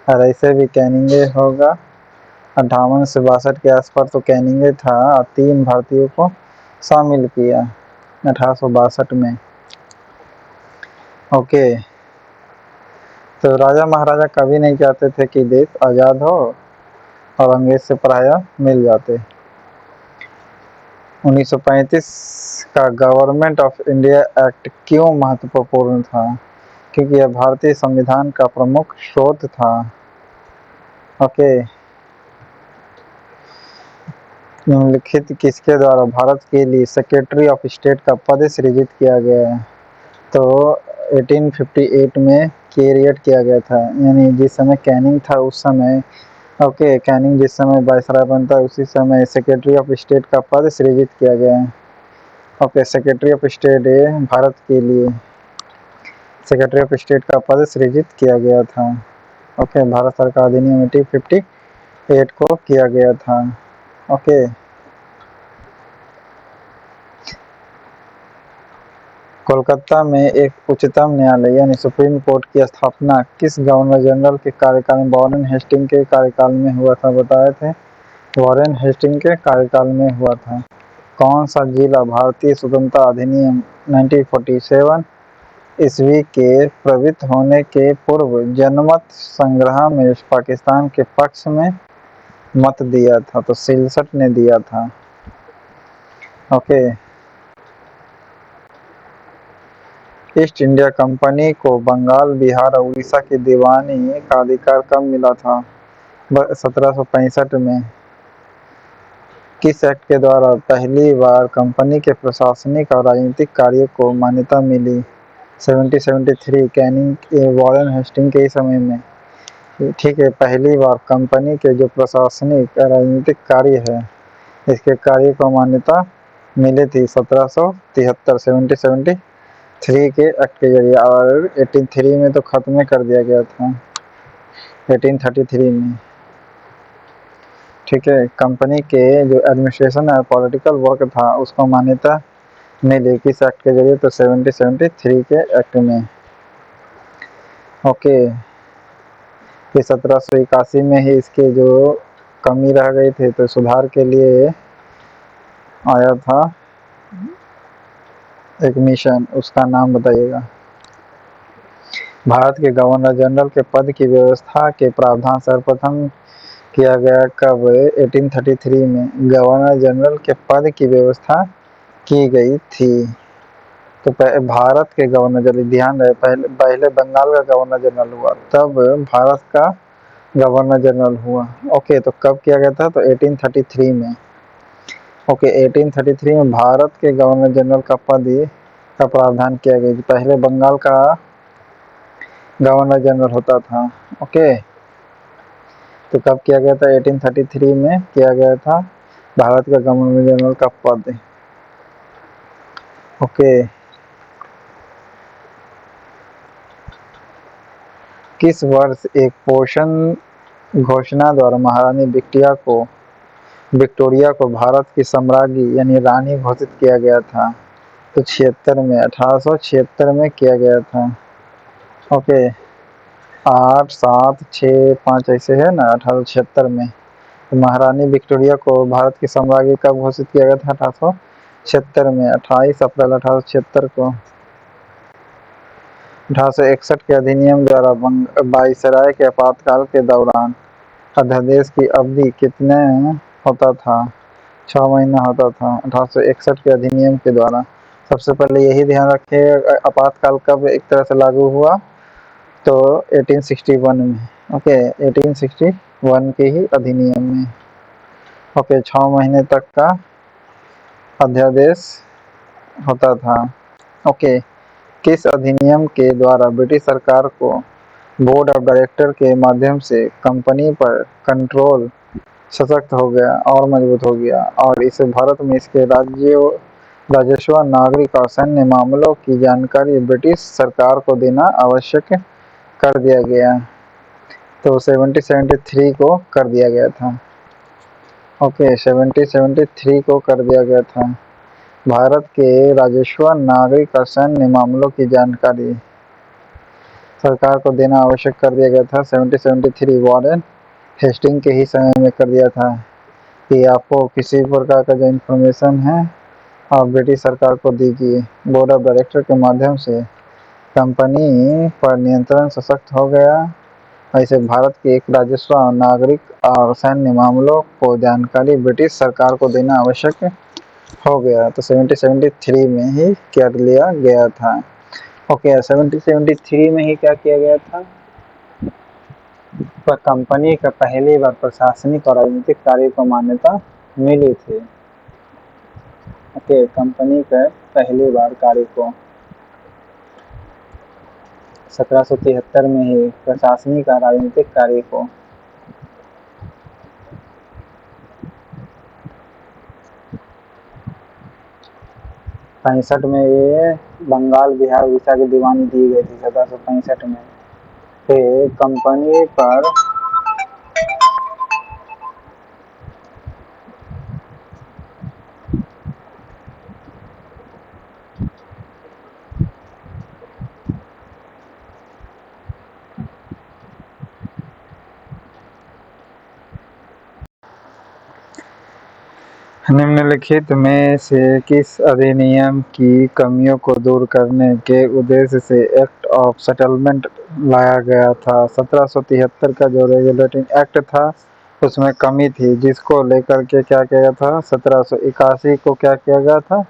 और ऐसे भी कैनिंगे होगा 58 से 62 के आसपास, तो कैनिंगे था और 3 भारतीयों को शामिल किया 1862 में। ओके, तो राजा महाराजा कभी नहीं चाहते थे कि देश आज़ाद हो और अंग्रेज से पराया मिल जाते। 1935 का गवर्नमेंट ऑफ इंडिया एक्ट क्यों महत्वपूर्ण था? क्योंकि यह भारतीय संविधान का प्रमुख स्रोत था। ओके, निम्नलिखित किसके द्वारा भारत के लिए सेक्रेटरी ऑफ स्टेट का पद सृजित किया गया है? तो 1858 में क्रिएट किया गया था, यानी जिस समय कैनिंग था उस समय। ओके, कैनिंग जिस समय वायसराय बनता है उसी समय सेक्रेटरी ऑफ स्टेट का पद सृजित किया गया है। Okay, secretary of state Bharat के लिए सेक्रेटरी ऑफ स्टेट का पद सृजित किया गया था। ओके, भारत सरकार अधिनियम 1858 को किया गया था। ओके, कोलकाता में एक उच्चतम न्यायालय यानी सुप्रीम कोर्ट की स्थापना किस गवर्नर जनरल के कार्यकाल में? वॉरेन हेस्टिंग के कार्यकाल में हुआ था, बताए थे। वॉरेन हेस्टिंग के कार्यकाल में हुआ था। कौन सा जिला भारतीय स्वतंत्रता अधिनियम 1947 ईस्वी के प्रवृत्त होने के पूर्व जनमत संग्रह में पाकिस्तान के पक्ष में मत दिया था? तो सिलसट ने दिया था। ओके, ईस्ट इंडिया कंपनी को बंगाल, बिहार और उड़ीसा की दीवानी का अधिकार कब मिला था? 1765 में। किस एक्ट के द्वारा पहली बार कंपनी के प्रशासनिक और राजनीतिक कार्यों को मान्यता मिली? 1773 कैनिंग वॉरेन हेस्टिंग के समय में, ठीक है। पहली बार कंपनी के जो प्रशासनिक और राजनीतिक कार्य है इसके कार्य को मान्यता मिली थी 1773 1773 के एक्ट के जरिए, और 1803 में तो खत्म कर दिया गया था 1833 में, ठीक है। कंपनी के जो एडमिनिस्ट्रेशन और पॉलिटिकल वर्क था उसको मान्यता मिली किस एक्ट के जरिए? तो 1773 के एक्ट में। ओके, फिर 1781 में ही इसके जो कमी रह गई थी तो सुधार के लिए आया था एक मिशन, उसका नाम बताइएगा। भारत के गवर्नर जनरल के पद की व्यवस्था के प्रावधान सर्वप्रथम किया गया कब? 1833 में गवर्नर जनरल के पद की व्यवस्था की गई थी। तो भारत के गवर्नर जनरल, ध्यान रहे, पहले बंगाल का गवर्नर जनरल हुआ, तब भारत का गवर्नर जनरल हुआ। ओके, तो कब किया गया था? तो 1833 में। ओके, 1833 में भारत के गवर्नर जनरल का पद का प्रावधान किया गया। पहले बंगाल का गवर्नर जनरल होता था। ओके, तो कब किया गया था? 1833 में किया गया था भारत का गवर्नर जनरल का पद। ओके, किस वर्ष एक पोषण घोषणा द्वारा महारानी विक्टोरिया को भारत की सम्राज्ञी यानी रानी घोषित किया गया था? तो 76 में, 1876 में किया गया था। ओके, 8, 7, 6, 5 ऐसे है ना 1876 में। तो महारानी विक्टोरिया को भारत की सम्राज्ञी कब घोषित किया गया था? 1876 में, 28 अप्रैल 1876 को। 1861 के अधिनियम द्वारा वायसराय के आपातकाल के दौरान अध्यादेश की अवधि कितने होता था? 6 महीना होता था 1861 के अधिनियम के द्वारा। सबसे पहले यही ध्यान रखिए आपातकाल कब एक तरह से लागू हुआ, तो 1861 में। ओके, 1861 के ही अधिनियम में। ओके, 6 महीने तक का अध्यादेश होता था। ओके, किस अधिनियम के द्वारा ब्रिटिश सरकार को बोर्ड ऑफ डायरेक्टर के माध्यम से कंपनी पर कंट्रोल सशक्त हो गया और मजबूत हो गया, और इसे भारत में इसके राजस्व, नागरिक और सैन्य मामलों की जानकारी ब्रिटिश सरकार को देना आवश्यक कर दिया गया? तो 1773 को कर दिया गया था। ओके, 1773 को कर दिया गया था। भारत के राजस्व, नागरिक और सैन्य मामलों की जानकारी सरकार को देना आवश्यक कर दिया गया था 1773। वॉरेन हेस्टिंग के ही समय में कर दिया था कि आपको किसी प्रकार का जो इन्फॉर्मेशन है आप ब्रिटिश सरकार को दीजिए। बोर्ड ऑफ डायरेक्टर के माध्यम से कंपनी पर नियंत्रण सशक्त हो गया। ऐसे भारत के एक राजस्व, नागरिक और सैन्य मामलों को जानकारी ब्रिटिश सरकार को देना आवश्यक हो गया। तो 1773 में ही कर लिया गया था। ओके, 1773 में ही क्या किया गया था? पर कंपनी का पहली बार प्रशासनिक और राजनीतिक कार्य को मान्यता मिली थी। ओके, कंपनी के पहली बार कार्य को 1773 में ही प्रशासनिक और राजनीतिक कार्य को 65 में ये बंगाल, बिहार, उड़ीसा की दीवानी दी गई थी 1765 में। फिर कंपनी पर निम्नलिखित में से किस अधिनियम की कमियों को दूर करने के उद्देश्य से एक्ट ऑफ सेटलमेंट लाया गया था? 1773 का जो रेगुलेटिंग एक्ट था उसमें कमी थी, जिसको लेकर के क्या किया गया था? 1781 को क्या किया गया था?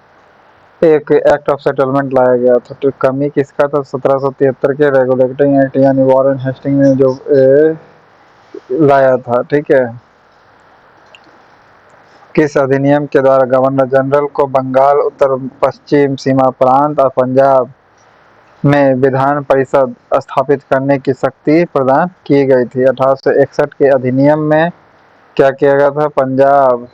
एक एक्ट ऑफ सेटलमेंट लाया गया था। तो कमी किसका था? 1773 के रेगुलेटिंग एक्ट यानी वॉरेन हेस्टिंग ने जो लाया था। ठीक है, किस अधिनियम के द्वारा गवर्नर जनरल को बंगाल, उत्तर पश्चिम सीमा प्रांत और पंजाब में विधान परिषद स्थापित करने की शक्ति प्रदान की गई थी? 1861 के अधिनियम में क्या किया गया था? पंजाब,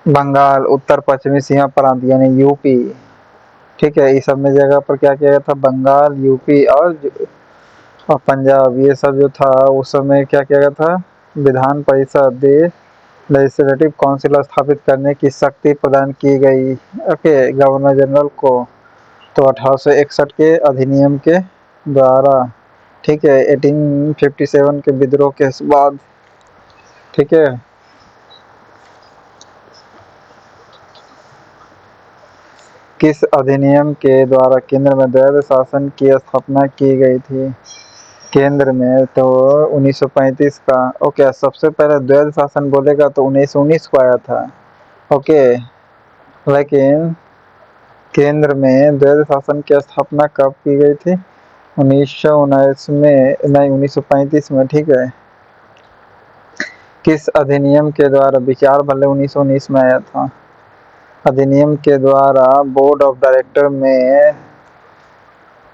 बंगाल, उत्तर पश्चिमी सीमा प्रांत यानी यूपी, ठीक है, इस सब में जगह पर क्या किया गया था? बंगाल, यूपी और पंजाब, ये सब जो था उस समय क्या किया गया था? विधान परिषद, लेजिस्लेटिव काउंसिल स्थापित करने की शक्ति प्रदान की गई। ओके, गवर्नर जनरल को। तो 1861 के अधिनियम के द्वारा, ठीक है, 1857 के विद्रोह के बाद, ठीक है। किस अधिनियम के द्वारा केंद्र में द्वैध शासन की स्थापना की गई थी? केंद्र में तो 1935 का। ओके, सबसे पहले द्वैध शासन बोलेगा तो 1919 को आया था। ओके, लेकिन केंद्र में द्वैध शासन की स्थापना कब की गई थी? 1919 में, नहीं 1935 में। ठीक है, किस अधिनियम के द्वारा? विचार भले 1919 में आया था। अधिनियम के द्वारा बोर्ड ऑफ डायरेक्टर में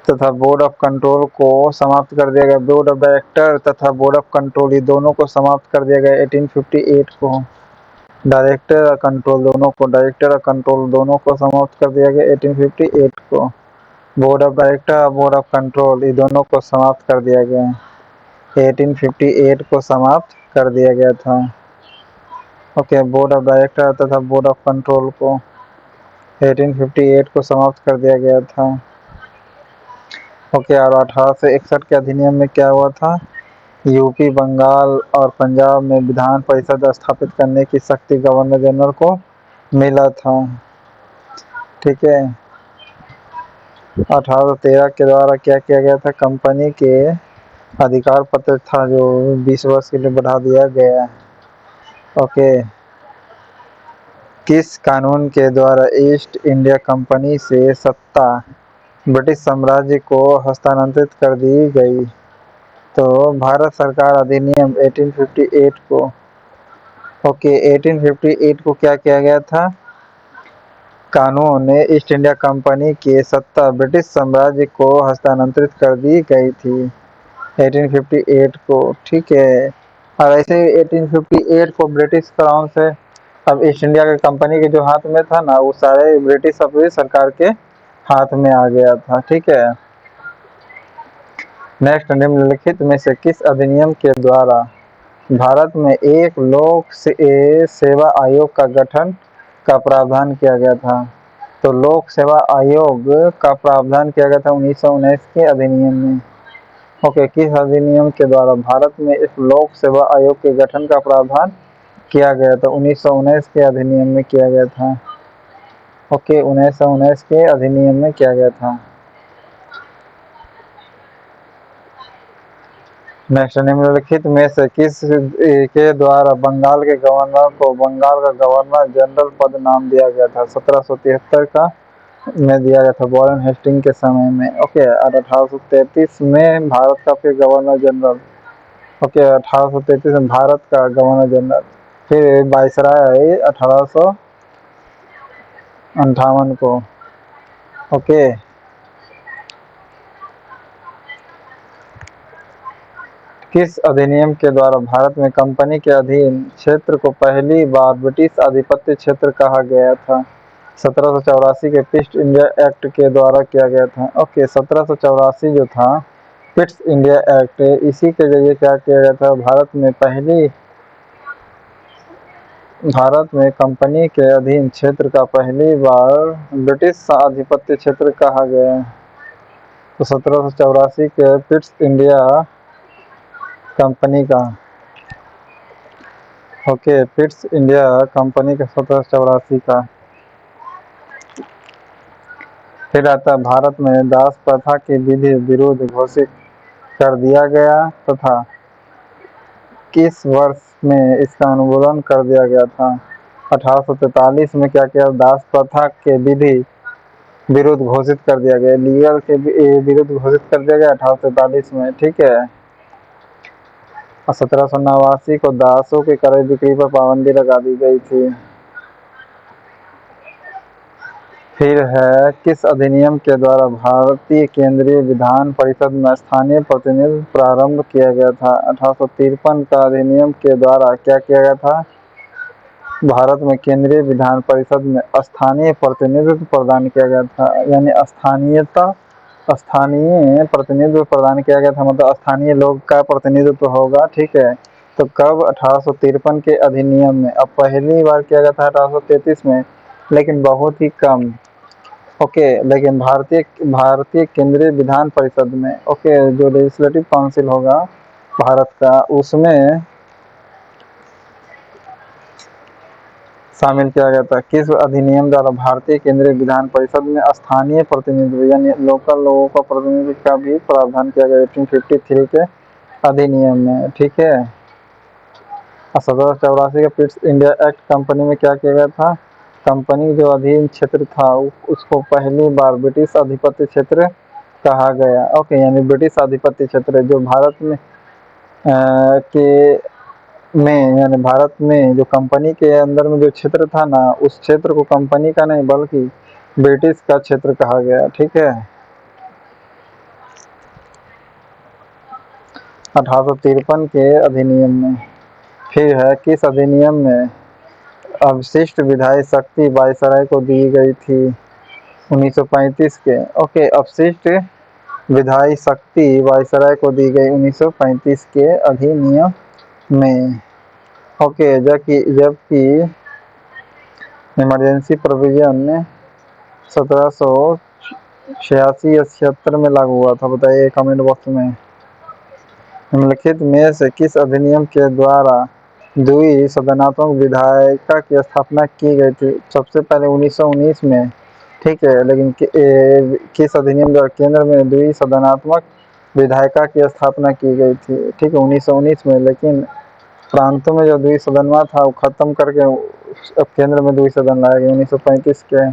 तथा बोर्ड ऑफ कंट्रोल को समाप्त कर दिया गया। बोर्ड ऑफ डायरेक्टर तथा बोर्ड ऑफ कंट्रोल ये दोनों को समाप्त कर दिया गया 1858 को। डायरेक्टर और कंट्रोल दोनों को, डायरेक्टर और कंट्रोल दोनों को समाप्त कर दिया गया 1858 को। बोर्ड ऑफ डायरेक्टर और बोर्ड ऑफ कंट्रोल ये दोनों को समाप्त कर दिया गया 1858 को समाप्त कर दिया गया था। ओके, बोर्ड ऑफ डायरेक्टर तथा बोर्ड ऑफ कंट्रोल को 1858 को समाप्त कर दिया गया था। ओके, और 1861 के अधिनियम में क्या हुआ था? यूपी, बंगाल और पंजाब में विधान परिषद स्थापित करने की शक्ति गवर्नर जनरल को मिला था। ठीक है। 1813 के द्वारा क्या किया गया था, कंपनी के अधिकार पत्र था जो 20 वर्ष के लिए बढ़ा दिया गया। ओके। किस कानून के द्वारा ईस्ट इंडिया कंपनी से सत्ता ब्रिटिश साम्राज्य को हस्तांतरित कर दी गई? तो भारत सरकार अधिनियम 1858 को। ओके, 1858 को क्या किया गया था, कानून ने ईस्ट इंडिया कंपनी की सत्ता ब्रिटिश साम्राज्य को हस्तांतरित कर दी गई थी 1858 को, ठीक है। और ऐसे 1858 को ब्रिटिश क्राउन से अब ईस्ट इंडिया की कंपनी के जो हाथ में था ना, वो सारे ब्रिटिश अपनी सरकार के हाथ में आ गया था, ठीक है। नेक्स्ट, निम्नलिखित में से किस अधिनियम के द्वारा भारत में एक लोक सेवा आयोग का गठन का प्रावधान किया गया था? तो लोक सेवा आयोग का प्रावधान किया गया था 1919 के अधिनियम में। ओके, किस अधिनियम के द्वारा भारत में एक लोक सेवा आयोग के गठन का प्रावधान किया गया था? 1919 के अधिनियम में किया गया था। ओके, 1919 के अधिनियम में किया गया था। नेक्स्ट, निम्नलिखित में से किस के द्वारा बंगाल के गवर्नर को बंगाल का गवर्नर जनरल पद नाम दिया गया था? 1773 का में दिया गया था, वॉरेन हेस्टिंग के समय में। ओके, और 1833 में भारत का फिर गवर्नर जनरल। ओके, 1833 में भारत का गवर्नर जनरल, फिर वायसराय 1858 को। ओके, किस अधिनियम के द्वारा भारत में कंपनी के अधीन क्षेत्र को पहली बार ब्रिटिश आधिपत्य क्षेत्र कहा गया था? 1784 के ईस्ट इंडिया एक्ट के द्वारा किया गया था। ओके, 1784 जो था ईस्ट इंडिया एक्ट, इसी के जरिए क्या किया गया था, भारत में कंपनी के अधीन क्षेत्र का पहली बार ब्रिटिश आधिपत्य क्षेत्र कहा गया। तो 1784 के ईस्ट इंडिया कंपनी का। ओके, ईस्ट इंडिया कंपनी का 1784 का। फिर आता है, भारत में दास प्रथा के विधि विरुद्ध घोषित कर दिया गया तथा किस वर्ष में इसका उन्मूलन कर दिया गया था? 1843 में क्या किया, दास प्रथा के विधि विरुद्ध घोषित कर दिया गया, लीगल के विरुद्ध घोषित कर दिया गया 1843 में, ठीक है। और 1789 को दासों की क्रय बिक्री पर पाबंदी लगा दी गई थी। फिर है, किस अधिनियम के द्वारा भारतीय केंद्रीय विधान परिषद में स्थानीय प्रतिनिधित्व प्रारंभ किया गया था? 1853 का अधिनियम के द्वारा क्या किया गया था, भारत में केंद्रीय विधान परिषद में स्थानीय प्रतिनिधित्व प्रदान किया गया था, यानी स्थानीय प्रतिनिधित्व प्रदान किया गया था, मतलब स्थानीय लोग का प्रतिनिधित्व होगा, ठीक है। तो कब? 1853 के अधिनियम में। अब पहली बार किया गया था 1833 में, लेकिन बहुत ही कम। ओके, लेकिन भारतीय केंद्रीय विधान परिषद में, ओके, जो लेजिस्लेटिव काउंसिल होगा भारत का, उसमें शामिल किया गया था। किस अधिनियम द्वारा भारतीय केंद्रीय विधान परिषद में स्थानीय प्रतिनिधित्व यानी लोकल लोगों का प्रतिनिधित्व का भी प्रावधान किया गया 1853 के अधिनियम में, ठीक है। 1784 के ईस्ट इंडिया एक्ट कंपनी में क्या किया गया था, कंपनी जो अधीन क्षेत्र था उसको पहली बार ब्रिटिश आधिपत्य क्षेत्र कहा गया। ओके, यानी ब्रिटिश आधिपत्य क्षेत्र जो भारत में यानी भारत में जो कंपनी के अंदर में जो क्षेत्र था ना, उस क्षेत्र को कंपनी का नहीं बल्कि ब्रिटिश का क्षेत्र कहा गया, ठीक है। 1853 के अधिनियम में। फिर है, किस अधिनियम में अवशिष्ट विधायी शक्ति वायसराय को दी गई थी? 1935 के। ओके, अवशिष्ट विधायी शक्ति वायसराय को दी गई 1935 के अधिनियम में। ओके, जबकि इमरजेंसी प्रोविजन 1786 या 76 में लागू हुआ था, बताइए कमेंट बॉक्स में। निम्नलिखित में से किस अधिनियम के द्वारा द्विसदनात्मक विधायिका की स्थापना की गई थी? सबसे पहले 1919 में, ठीक है, लेकिन किस अधिनियम द्वारा केंद्र में द्विसदनात्मक विधायिका की स्थापना की गई थी? ठीक है, 1919 में। लेकिन प्रांतों में जो द्विसदनवा था वो खत्म करके अब केंद्र में द्विसदन लाया गया 1935 के।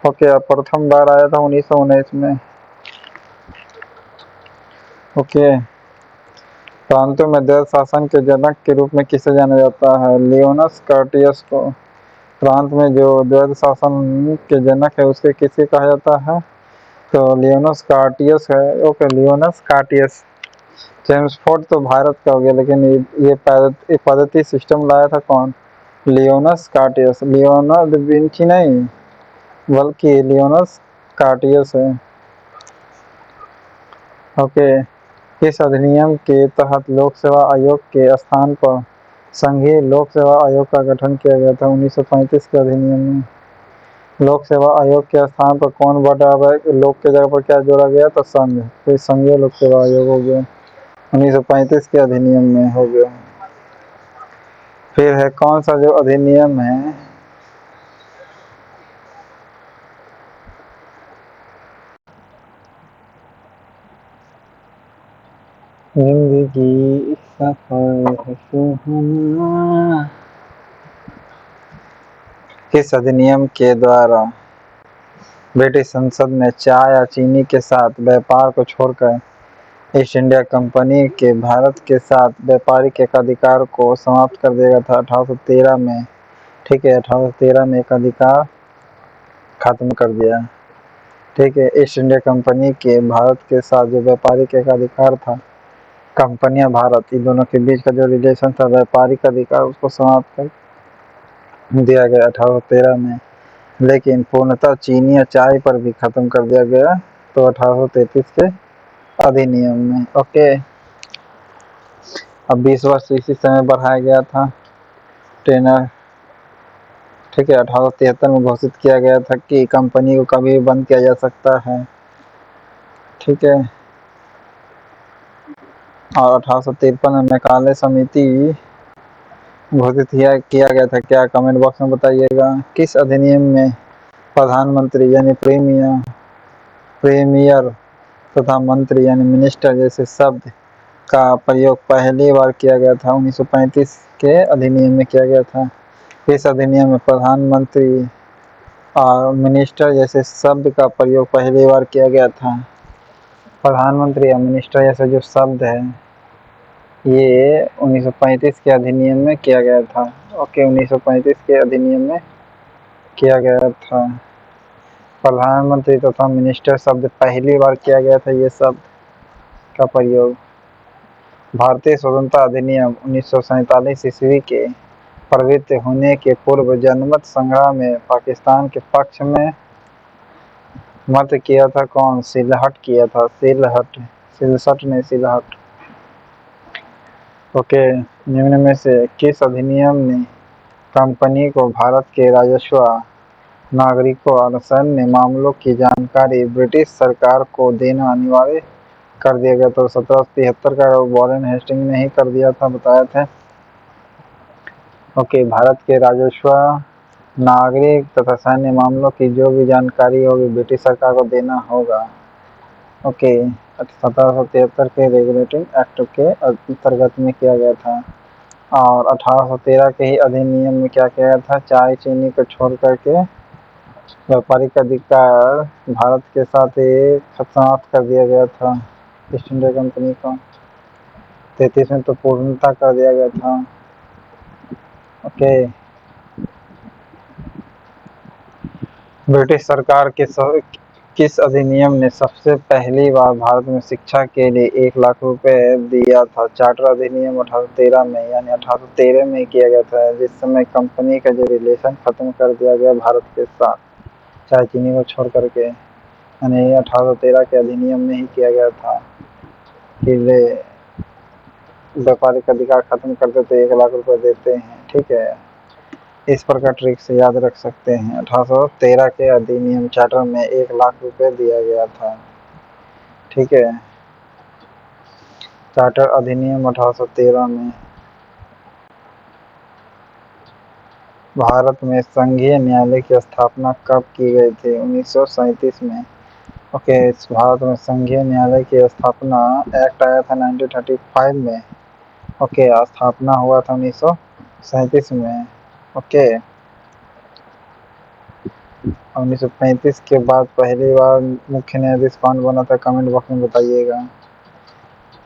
ओके, अब प्रथम बार आया था 1919 में। ओके, प्रांतों में द्वैध शासन के जनक के रूप में किसे जाना जाता है? लियोनस कार्टियस को। प्रांत में जो द्वैध शासन के जनक है उसके किसे कहा जाता है? तो लियोनस कार्टियस है। ओके, लियोनस कार्टियस। चेम्सफोर्ड तो भारत का हो गया, लेकिन ये पद्धति सिस्टम लाया था कौन? लियोनस कार्टियस। लियोनार्डो विंची नहीं, बल्कि लियोनस कार्टियस है। ओके, किस अधिनियम के तहत लोक सेवा आयोग के स्थान पर संघीय लोक सेवा आयोग का गठन किया गया था? 1935 के अधिनियम में। लोक सेवा आयोग के स्थान पर कौन बढ़ा? लोक के जगह पर क्या जोड़ा गया? तो संघ। तो संघीय लोक सेवा आयोग हो गया 1935 के अधिनियम में हो गया। फिर है कौन सा जो अधिनियम है जिंदगी सफर है सुहाना, किस अधिनियम के द्वारा ब्रिटिश संसद ने चाय या चीनी के साथ व्यापार को छोड़कर ईस्ट इंडिया कंपनी के भारत के साथ व्यापारिक एकाधिकार को समाप्त कर दिया था 1813 में? ठीक है, 1813 में एकाधिकार खत्म कर दिया। ठीक है, ईस्ट इंडिया कंपनी के भारत के साथ जो व्यापारिक एकाधिकार था, कंपनियां भारत, इन दोनों के बीच का जो रिलेशन था व्यापारिक अधिकार, उसको समाप्त कर दिया गया 1813 में। लेकिन पूर्णतः चीनी या चाय पर भी खत्म कर दिया गया तो 1833 के अधिनियम में। ओके, अब 20 वर्ष इसी समय बढ़ाया गया था टेनर। ठीक है, 1873 में घोषित किया गया था कि कंपनी को कभी भी बंद किया जा सकता है। ठीक है, और 1853 में मैकाले समिति घोषित किया गया था। क्या? कमेंट बॉक्स में बताइएगा। किस अधिनियम में प्रधानमंत्री यानी प्रीमियर तथा मंत्री यानी मिनिस्टर जैसे शब्द का प्रयोग पहली बार किया गया था? 1935 के अधिनियम में किया गया था। इस अधिनियम में प्रधानमंत्री और मिनिस्टर जैसे शब्द का प्रयोग पहली बार किया गया था? प्रधानमंत्री या मिनिस्टर जैसे जो शब्द है ये 1935 के अधिनियम में किया गया था। ओके, 1935 के अधिनियम में किया गया था। प्रधानमंत्री तथा मिनिस्टर शब्द पहली बार किया गया था, ये शब्द का प्रयोग। भारतीय स्वतंत्रता अधिनियम 1947 ईस्वी के प्रवृत्त होने के पूर्व जनमत संग्रह में पाकिस्तान के पक्ष में मत किया था कौन? सिलहट किया था। सिलहट, सिलसट नहीं, सिलहट। ओके, निम्न में से किस अधिनियम ने कंपनी को भारत के राजस्व, नागरिकों और सैन्य मामलों की जानकारी ब्रिटिश सरकार को देना अनिवार्य कर दिया गया? तो 1773 का वॉरेन हेस्टिंग ने ही कर दिया था, बताया था। ओके, भारत के राजस्व, नागरिक तथा सैन्य मामलों की जो भी जानकारी होगी ब्रिटिश सरकार को देना होगा। ओके, 1773 के रेगुलेटिंग एक्ट के अंतर्गत में किया गया था। और 1813 के ही अधिनियम में क्या किया गया था? चाय चीनी को छोड़ करके व्यापारिक अधिकार भारत के साथ एक समाप्त कर दिया गया था ईस्ट इंडिया कंपनी को। 33 में तो पूर्णता कर दिया गया था। ओके, ब्रिटिश सरकार के किस अधिनियम ने सबसे पहली बार भारत में शिक्षा के लिए 1 लाख रुपए दिया था? चार्टर अधिनियम 1813 में, यानी 1813 में किया गया था, जिस समय कंपनी का जो रिलेशन खत्म कर दिया गया भारत के साथ चाय चीनी को छोड़ करके, यानी 1813 के अधिनियम में ही किया गया था कि वे व्यापारिक अधिकार खत्म करते तो 1 लाख रुपए देते हैं। ठीक है, इस प्रकार ट्रिक से याद रख सकते हैं। 1813 के अधिनियम चार्टर में 1 लाख रुपए दिया गया था। ठीक है, चार्टर अधिनियम 1813 में भारत में संघीय न्यायालय की स्थापना कब की गई थी? 1937 में। ओके, भारत में संघीय न्यायालय की स्थापना एक्ट आया था 1935 में। ओके, स्थापना हुआ था 1937 में। ओके, 1935 के बाद पहली बार मुख्य न्यायाधीश कौन बना था? कमेंट बॉक्स में बताइएगा।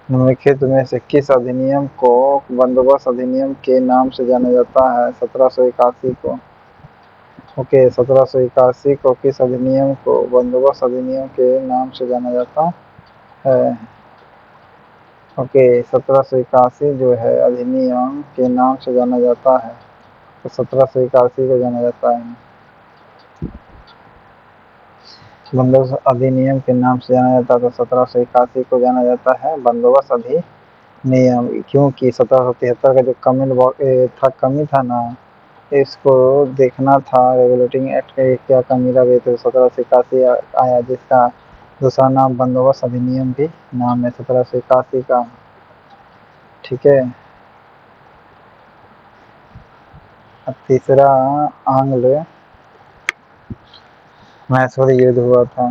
निम्नलिखित में से किस अधिनियम को बंदोबस्त अधिनियम के नाम से जाना जाता है? 1781 को। ओके, 1781 को किस अधिनियम को बंदोबस्त अधिनियम के नाम से जाना जाता है? ओके, 1781 जो है अधिनियम के नाम से जाना जाता है, तो 1781 को जाना जाता है। बंदोबस्त अधिनियम के नाम से जाना जाता है तो 1781 को जाना जाता है बंदोबस्त अधिनियम, क्योंकि 1773 का जो कमी था ना, इसको देखना था रेगुलेटिंग एक्ट के क्या कमी रह तो 1781 आया, जिसका दूसरा नाम बंदोबस्त अधिनियम भी नाम है 1781 का। ठीक है। तीसरा आंग्ल मैसूर युद्ध हुआ था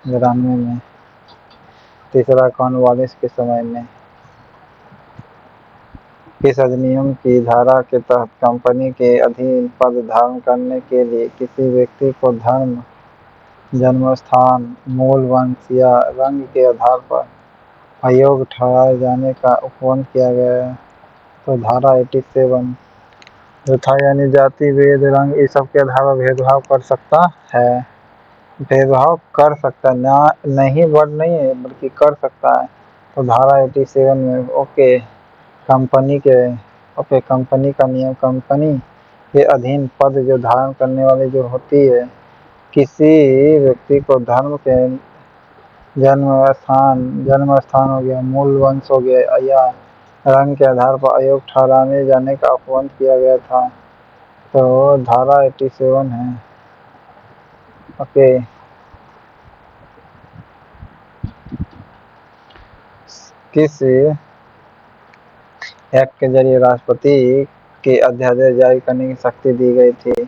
92 में। तीसरा कॉर्नवालिस के समय में। किस अधिनियम की धारा के तहत कंपनी के अधीन पद धारण करने के लिए किसी व्यक्ति को धर्म, जन्म स्थान, मूल वंश या रंग के आधार पर अयोग्य ठहराए जाने का उपवन किया गया है? तो धारा 87 जो था, यानी जाति, वेद, रंग इस सब के आधार पर भेदभाव कर सकता है। भेदभाव कर सकता है ना, नहीं वर्ड नहीं है बल्कि कर सकता है, तो धारा 87 में। ओके, कंपनी के कंपनी का नियम, कंपनी के अधीन पद जो धारण करने वाली जो होती है, किसी व्यक्ति को धर्म के, जन्म स्थान हो गया, मूल वंश हो गया या रंग के आधार पर अयोग्य ठहराने जाने का उपवन किया गया था, तो धारा 87 है। ओके, किस एक्ट के जरिए राष्ट्रपति के अध्यादेश जारी करने की शक्ति दी गई थी?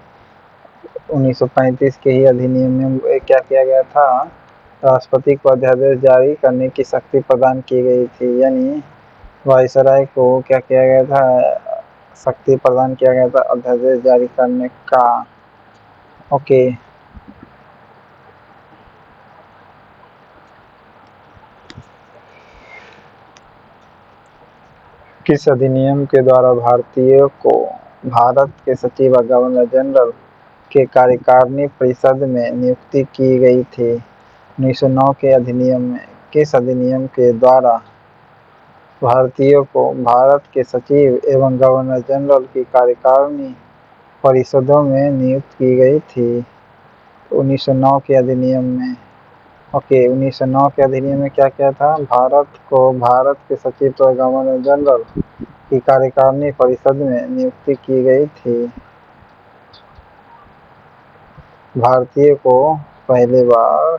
1935 के ही अधिनियम में क्या किया गया था? राष्ट्रपति को अध्यादेश जारी करने की शक्ति प्रदान की गई थी, यानी वायसराय को क्या किया गया था? शक्ति प्रदान किया गया था अध्यादेश जारी करने का। ओके, किस अधिनियम के द्वारा भारतीयों को भारत के सचिव और गवर्नर जनरल के कार्यकारिणी परिषद में नियुक्ति की गई थी? 1909 के अधिनियम में। किस अधिनियम के द्वारा भारतीयों को भारत के सचिव एवं गवर्नर जनरल की कार्यकारिणी परिषदों में नियुक्त की गई थी? 1909 के अधिनियम में। ओके, 1909 के अधिनियम में क्या क्या था? भारत को भारत के सचिव और गवर्नर जनरल की कार्यकारिणी परिषद में नियुक्ति की गई थी। भारतीय को पहली बार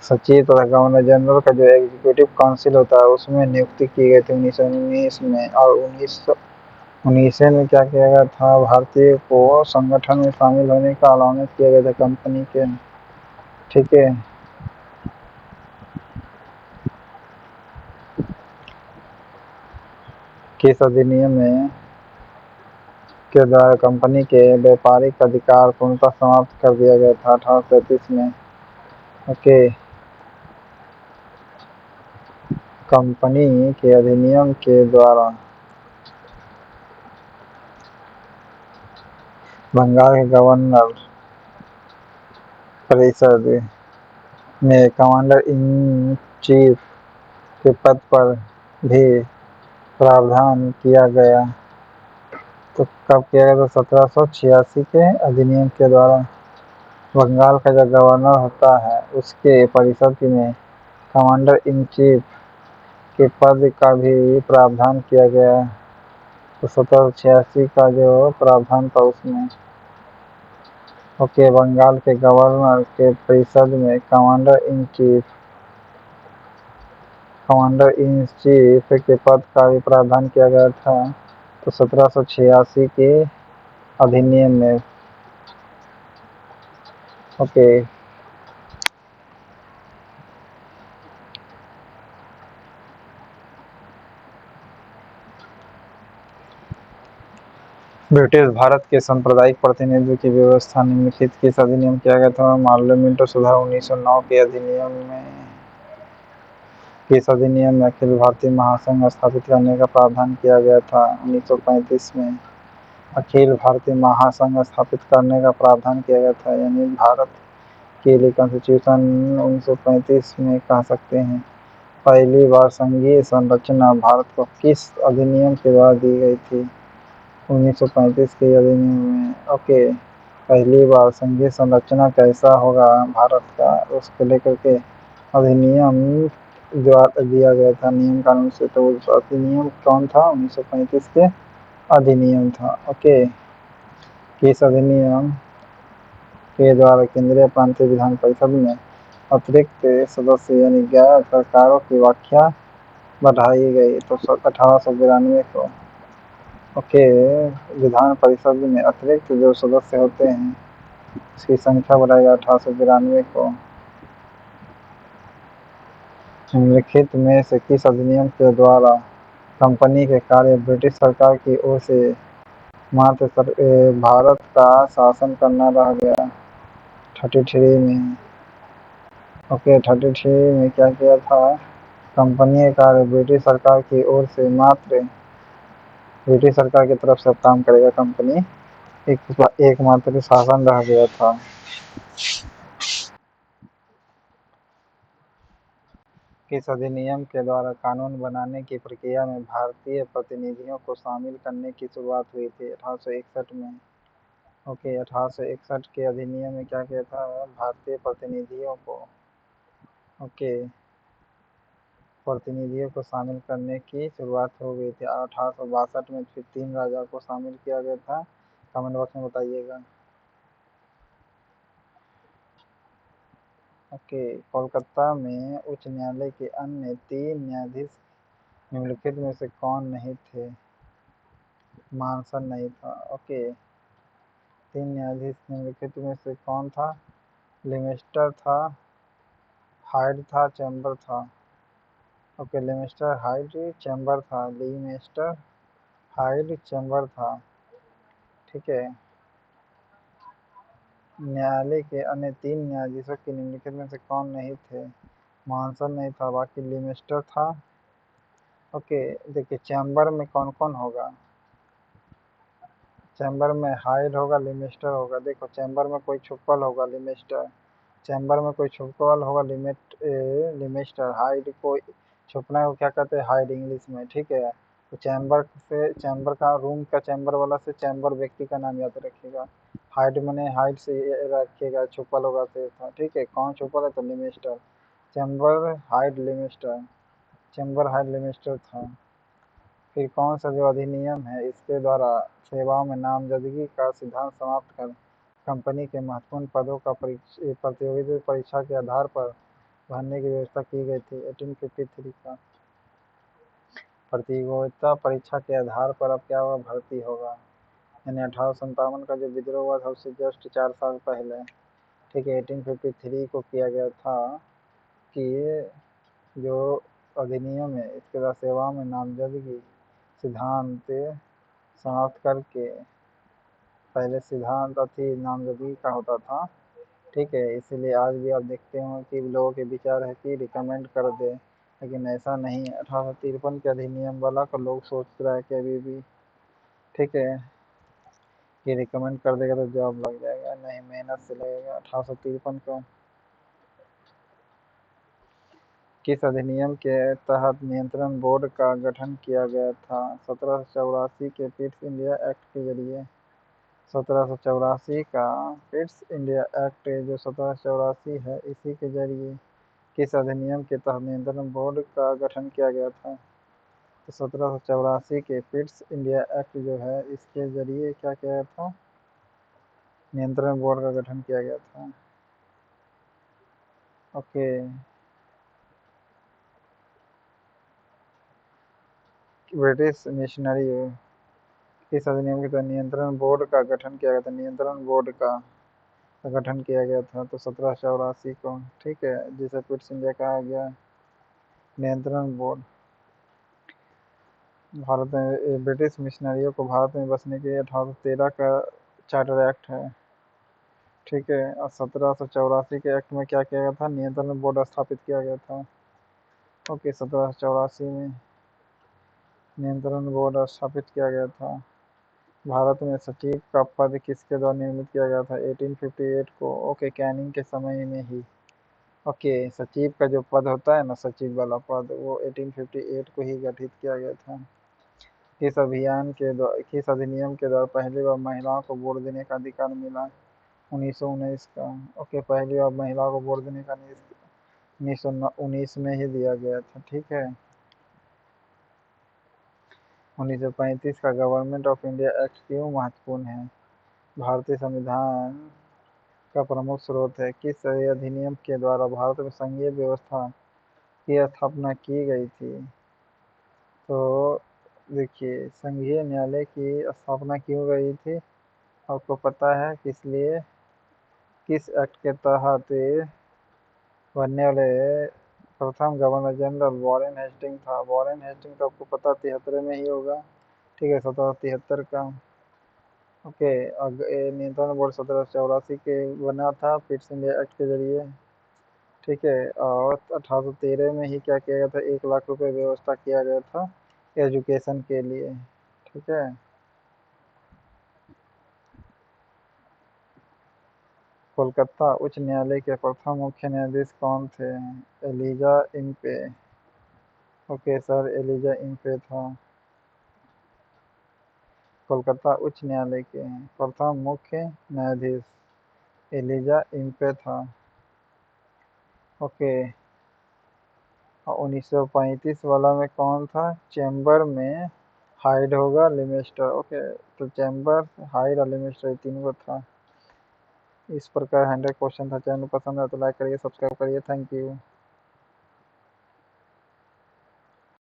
सचिव तथा गवर्नर जनरल का जो एग्जीक्यूटिव काउंसिल होता है उसमें नियुक्ति की गई थी 1919 में। और 1919 में क्या किया गया था? भारतीय को संगठन में शामिल होने का अलाउंस किया गया था कंपनी के। ठीक है। किस अधिनियम में के द्वारा कंपनी के व्यापारिक अधिकार पूर्णतः समाप्त कर दिया गया था? 1833 में। ओके, कंपनी के अधिनियम के द्वारा बंगाल के गवर्नर परिषद में कमांडर इन चीफ के पद पर भी प्रावधान किया गया। तो कब किया गया था? 1786 के अधिनियम के द्वारा बंगाल का जो गवर्नर होता है उसके परिषद में कमांडर इन चीफ के पद का भी प्रावधान किया गया। तो 1786 का जो प्रावधान था उसमें। ओके, बंगाल के गवर्नर के परिषद में कमांडर इन चीफ के पद का भी प्रावधान किया गया था, तो 1786 के अधिनियम में। ओके, ब्रिटिश भारत के सांप्रदायिक प्रतिनिधित्व की व्यवस्था निम्नलिखित किस अधिनियम किया गया था? पार्लियामेंट सुधार 1909 के अधिनियम में। किस अधिनियम में अखिल भारतीय महासंघ स्थापित करने का प्रावधान किया गया था? 1935 में अखिल भारतीय महासंघ स्थापित करने का प्रावधान किया गया था, यानी भारत के लिए कॉन्स्टिट्यूशन 1935 में कह सकते हैं। पहली बार संघीय संरचना भारत को किस अधिनियम के द्वारा दी गई थी? 1935 के अधिनियम में। ओके, पहली बार संघीय संरचना कैसा होगा भारत का, उसको लेकर के अधिनियम द्वारा दिया गया था नियम कानून से। तो अधिनियम कौन था? 1935 के अधिनियम था। ओके, किस अधिनियम के द्वारा केंद्रीय प्रांतीय विधान परिषद में अतिरिक्त सदस्य यानी गैर सरकारों की व्याख्या बढ़ाई गई? तो 1892 को। ओके, विधान परिषद में अतिरिक्त जो सदस्य होते हैं उसकी संख्या बढ़ाई गई 1892 को। निम्नलिखित में से किस अधिनियम के द्वारा कंपनी के कार्य ब्रिटिश सरकार की ओर से मात्र भारत का शासन करना रह गया? 33 में। ओके, 33 में क्या किया था? कंपनी के कार्य ब्रिटिश सरकार की ओर से मात्र ब्रिटिश सरकार की तरफ से काम करेगा कंपनी, एकमात्र शासन रह गया था। किस अधिनियम के द्वारा कानून बनाने की प्रक्रिया में भारतीय प्रतिनिधियों को शामिल करने की शुरुआत हुई थी? 1861 में। ओके, 1861 के अधिनियम में क्या किया था? भारतीय प्रतिनिधियों को प्रतिनिधियों को शामिल करने की शुरुआत हो गई थी। 1862 में फिर 3 राजा को शामिल किया गया था। कमेंट बॉक्स में बताइएगा। ओके, कोलकाता में उच्च न्यायालय के अन्य 3 न्यायाधीश निम्नलिखित में से कौन नहीं थे? मानसन नहीं था। ओके, 3 न्यायाधीश निम्नलिखित में से कौन था? लिमेस्टर था, हाइड था, चैम्बर था। ओके, लिमेस्टर, हाइड, चैम्बर था। लिमेस्टर, हाइड, चैम्बर था। ठीक है। न्यायालय के अन्य 3 न्यायाधीशों के निम्नलिखित में से कौन नहीं थे? मानसन नहीं था, बाकी लिमेस्टर था। ओके, देखिए चैम्बर में कौन कौन होगा? चैम्बर में हाइड होगा, लिमेस्टर होगा। देखो चैम्बर में कोई छुपल होगा, लिमेस्टर। चैम्बर में कोई छुपल होगा, लिमेस्टर। हाइड को छुपना को क्या कहते हैं? हाइड इंग्लिश में। ठीक है, तो चैम्बर से, चैम्बर का, रूम का चैम्बर वाला से चैम्बर व्यक्ति का नाम याद रखिएगा। हाइड मैंने हाइड से रखिएगा, छुपल होगा से था। ठीक है, कौन छुपल है? तो लिमेस्टर। Chamber, hide, लिमेस्टर। चैम्बर, हाइड, लिमेस्टर था। फिर कौन सा जो अधिनियम है इसके द्वारा सेवाओं में नामजदगी का सिद्धांत समाप्त कर कंपनी के महत्वपूर्ण पदों का प्रतियोगिता परीक्षा के आधार पर भरने की व्यवस्था की गई थी? 1853 का। प्रतियोगिता परीक्षा के आधार पर अब क्या होगा? भर्ती होगा। यानी 1857 का जो विद्रोह हुआ था उससे जस्ट 4 साल पहले। ठीक है, 1853 को किया गया था कि जो अधिनियम है इसके द्वारा सेवाओं में नामजदगी सिद्धांत समाप्त करके, पहले सिद्धांत अति नामजदगी का होता था। ठीक है, इसीलिए आज भी आप देखते हो कि लोगों के विचार है कि रिकमेंड कर दे, लेकिन ऐसा नहीं है। 1853 के अधिनियम वाला को लोग सोच रहा है कि अभी भी, ठीक है, कि रिकमेंड कर देगा तो जॉब लग जाएगा, नहीं मेहनत से लगेगा। 1853 को किस अधिनियम के तहत नियंत्रण बोर्ड का गठन किया गया था? 1784 के पिट्स इंडिया एक्ट के जरिए। 1784 का पिट्स इंडिया एक्ट जो 1784 है, इसी के जरिए किस अधिनियम के तहत नियंत्रण बोर्ड का गठन किया गया था? तो 1784 के पिट्स इंडिया एक्ट जो है इसके जरिए क्या किया गया था? नियंत्रण बोर्ड का गठन किया गया था। ओके, ब्रिटिश मिशनरी किस अधिनियम के तहत नियंत्रण बोर्ड का गठन किया गया था? नियंत्रण बोर्ड का गठन किया गया था तो 1784 को, ठीक है, जिसे पिट्स इंडिया कहा गया। नियंत्रण बोर्ड भारत में ब्रिटिश मिशनरियों को भारत में बसने के लिए 1813 का चार्टर एक्ट है, ठीक है। और 1784 के एक्ट में क्या किया गया था? नियंत्रण बोर्ड स्थापित किया गया था। ओके, 1784 में नियंत्रण बोर्ड स्थापित किया गया था। भारत में सचिव का पद किसके द्वारा निर्मित किया गया था? 1858 को, ओके, कैनिंग के समय में ही। ओके, सचिव का जो पद होता है ना, सचिव वाला पद, वो 1858 को ही गठित किया गया था। किस अधिनियम के द्वारा पहली बार महिलाओं को वोट देने का अधिकार मिला? 1919 का। ओके, पहली बार महिलाओं को वोट देने का 1919 में ही दिया गया था, ठीक है। 1935 का गवर्नमेंट ऑफ इंडिया एक्ट क्यों महत्वपूर्ण है? भारतीय संविधान का प्रमुख स्रोत है। किस अधिनियम के द्वारा भारत में संघीय व्यवस्था की स्थापना की गई थी? तो देखिए, संघीय न्यायालय की स्थापना क्यों गई थी? आपको पता है किस लिए? किस एक्ट के तहत बनने वाले प्रथम गवर्नर जनरल वॉरेन हेस्टिंग था? वॉरेन हेस्टिंग तो आपको पता 73 में ही होगा, ठीक है, 1773 का। ओके, नियंत्रण बोर्ड 1784 के बना था पिट्स इंडिया एक्ट के जरिए, ठीक है। और 1813 में ही क्या किया गया था? 1 लाख रुपए व्यवस्था किया गया था एजुकेशन के लिए, ठीक है। कोलकाता उच्च न्यायालय के प्रथम मुख्य न्यायाधीश कौन थे? Elijah Impey. Okay sir, Elijah Impey था। कोलकाता उच्च न्यायालय के प्रथम मुख्य न्यायाधीश एलिजा इम्पे था, ओके। और 1935 वाला में कौन था? चैम्बर में हाइड होगा लिमेस्टर, ओके। तो चैम्बर, हाइड और लिमेस्टर, ये तीनों था। इस प्रकार 100 क्वेश्चन था। चैनल पसंद है तो लाइक करिए, सब्सक्राइब करिए। Thank you.